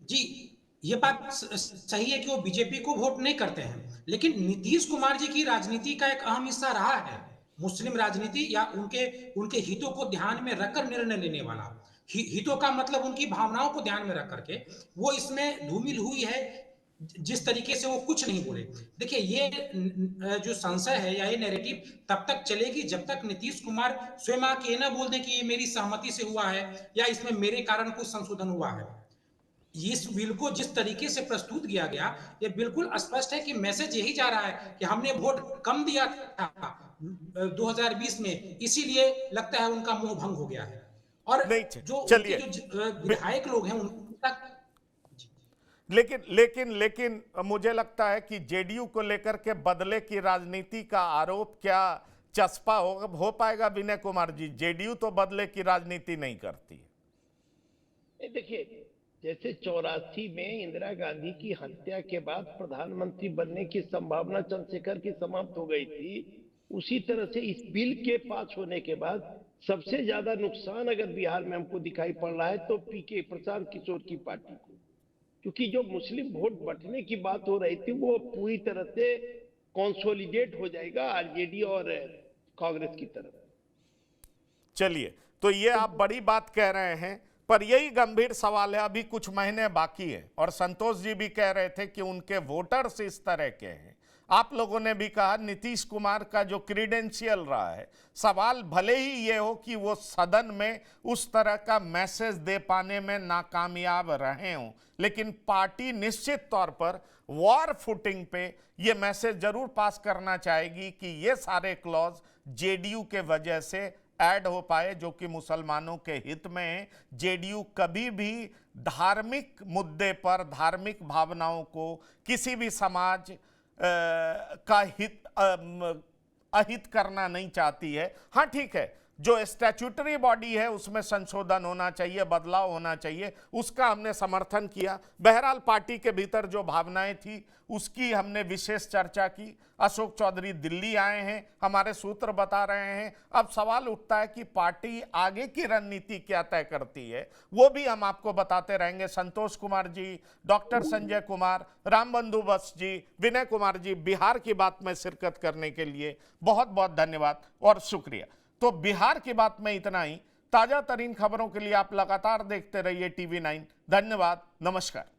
जी, ये बात सही है कि वो बीजेपी को वोट नहीं करते हैं, लेकिन नीतीश कुमार जी की राजनीति का एक अहम हिस्सा रहा है मुस्लिम राजनीति, या उनके हितों को ध्यान में रखकर निर्णय लेने वाला। हितों का मतलब उनकी भावनाओं को ध्यान में रख करके वो इसमें धूमिल हुई है जिस तरीके से वो कुछ नहीं बोले। देखिए, ये जो संशय है या ये नैरेटिव तब तक चलेगी जब तक नीतीश कुमार स्वयं आके ये ना बोल दे कि ये मेरी सहमति से हुआ है या इसमें मेरे कारण कुछ संशोधन हुआ है। इस बिल को जिस तरीके से प्रस्तुत किया गया, ये बिल्कुल स्पष्ट है कि मैसेज यही जा रहा है कि हमने वोट कम दिया था 2020 में, इसीलिए लगता है उनका मोह भंग हो गया है। और जो विधायक लोग हैं उनका, लेकिन मुझे लगता है कि जेडीयू को लेकर के बदले की राजनीति का आरोप क्या चस्पा हो पाएगा विनय कुमार जी? जेडीयू तो बदले की राजनीति नहीं करती है। देखिए, जैसे 84 में इंदिरा गांधी की हत्या के बाद प्रधानमंत्री बनने की संभावना चंद्रशेखर की समाप्त हो गई थी, उसी तरह से इस बिल के पास होने के बाद सबसे ज्यादा नुकसान अगर बिहार में हमको दिखाई पड़ रहा है तो पीके प्रशांत किशोर की पार्टी को, क्योंकि जो मुस्लिम वोट बंटने की बात हो रही थी वो पूरी तरह से कंसोलिडेट हो जाएगा आरजेडी और कांग्रेस की तरफ। चलिए, तो ये आप बड़ी बात कह रहे हैं, पर यही गंभीर सवाल है, अभी कुछ महीने बाकी है और संतोष जी भी कह रहे थे कि उनके वोटर्स इस तरह के हैं। आप लोगों ने भी कहा नीतीश कुमार का जो क्रीडेंशियल रहा है, सवाल भले ही ये हो कि वो सदन में उस तरह का मैसेज दे पाने में नाकामयाब रहे हों, लेकिन पार्टी निश्चित तौर पर वॉर फुटिंग पे ये मैसेज जरूर पास करना चाहेगी कि ये सारे क्लॉज जेडीयू के वजह से ऐड हो पाए, जो कि मुसलमानों के हित में है। जेडीयू कभी भी धार्मिक मुद्दे पर धार्मिक भावनाओं को किसी भी समाज का अहित करना नहीं चाहती है। हाँ ठीक है, जो स्टैट्यूटरी बॉडी है उसमें संशोधन होना चाहिए, बदलाव होना चाहिए, उसका हमने समर्थन किया। बहरहाल पार्टी के भीतर जो भावनाएं थी उसकी हमने विशेष चर्चा की। अशोक चौधरी दिल्ली आए हैं, हमारे सूत्र बता रहे हैं। अब सवाल उठता है कि पार्टी आगे की रणनीति क्या तय करती है, वो भी हम आपको बताते रहेंगे। संतोष कुमार जी, डॉक्टर संजय कुमार, रामबंधु बस जी, विनय कुमार जी, बिहार की बात में शिरकत करने के लिए बहुत बहुत धन्यवाद और शुक्रिया। तो बिहार की बात में इतना ही। ताजा तरीन खबरों के लिए आप लगातार देखते रहिए TV9। धन्यवाद, नमस्कार।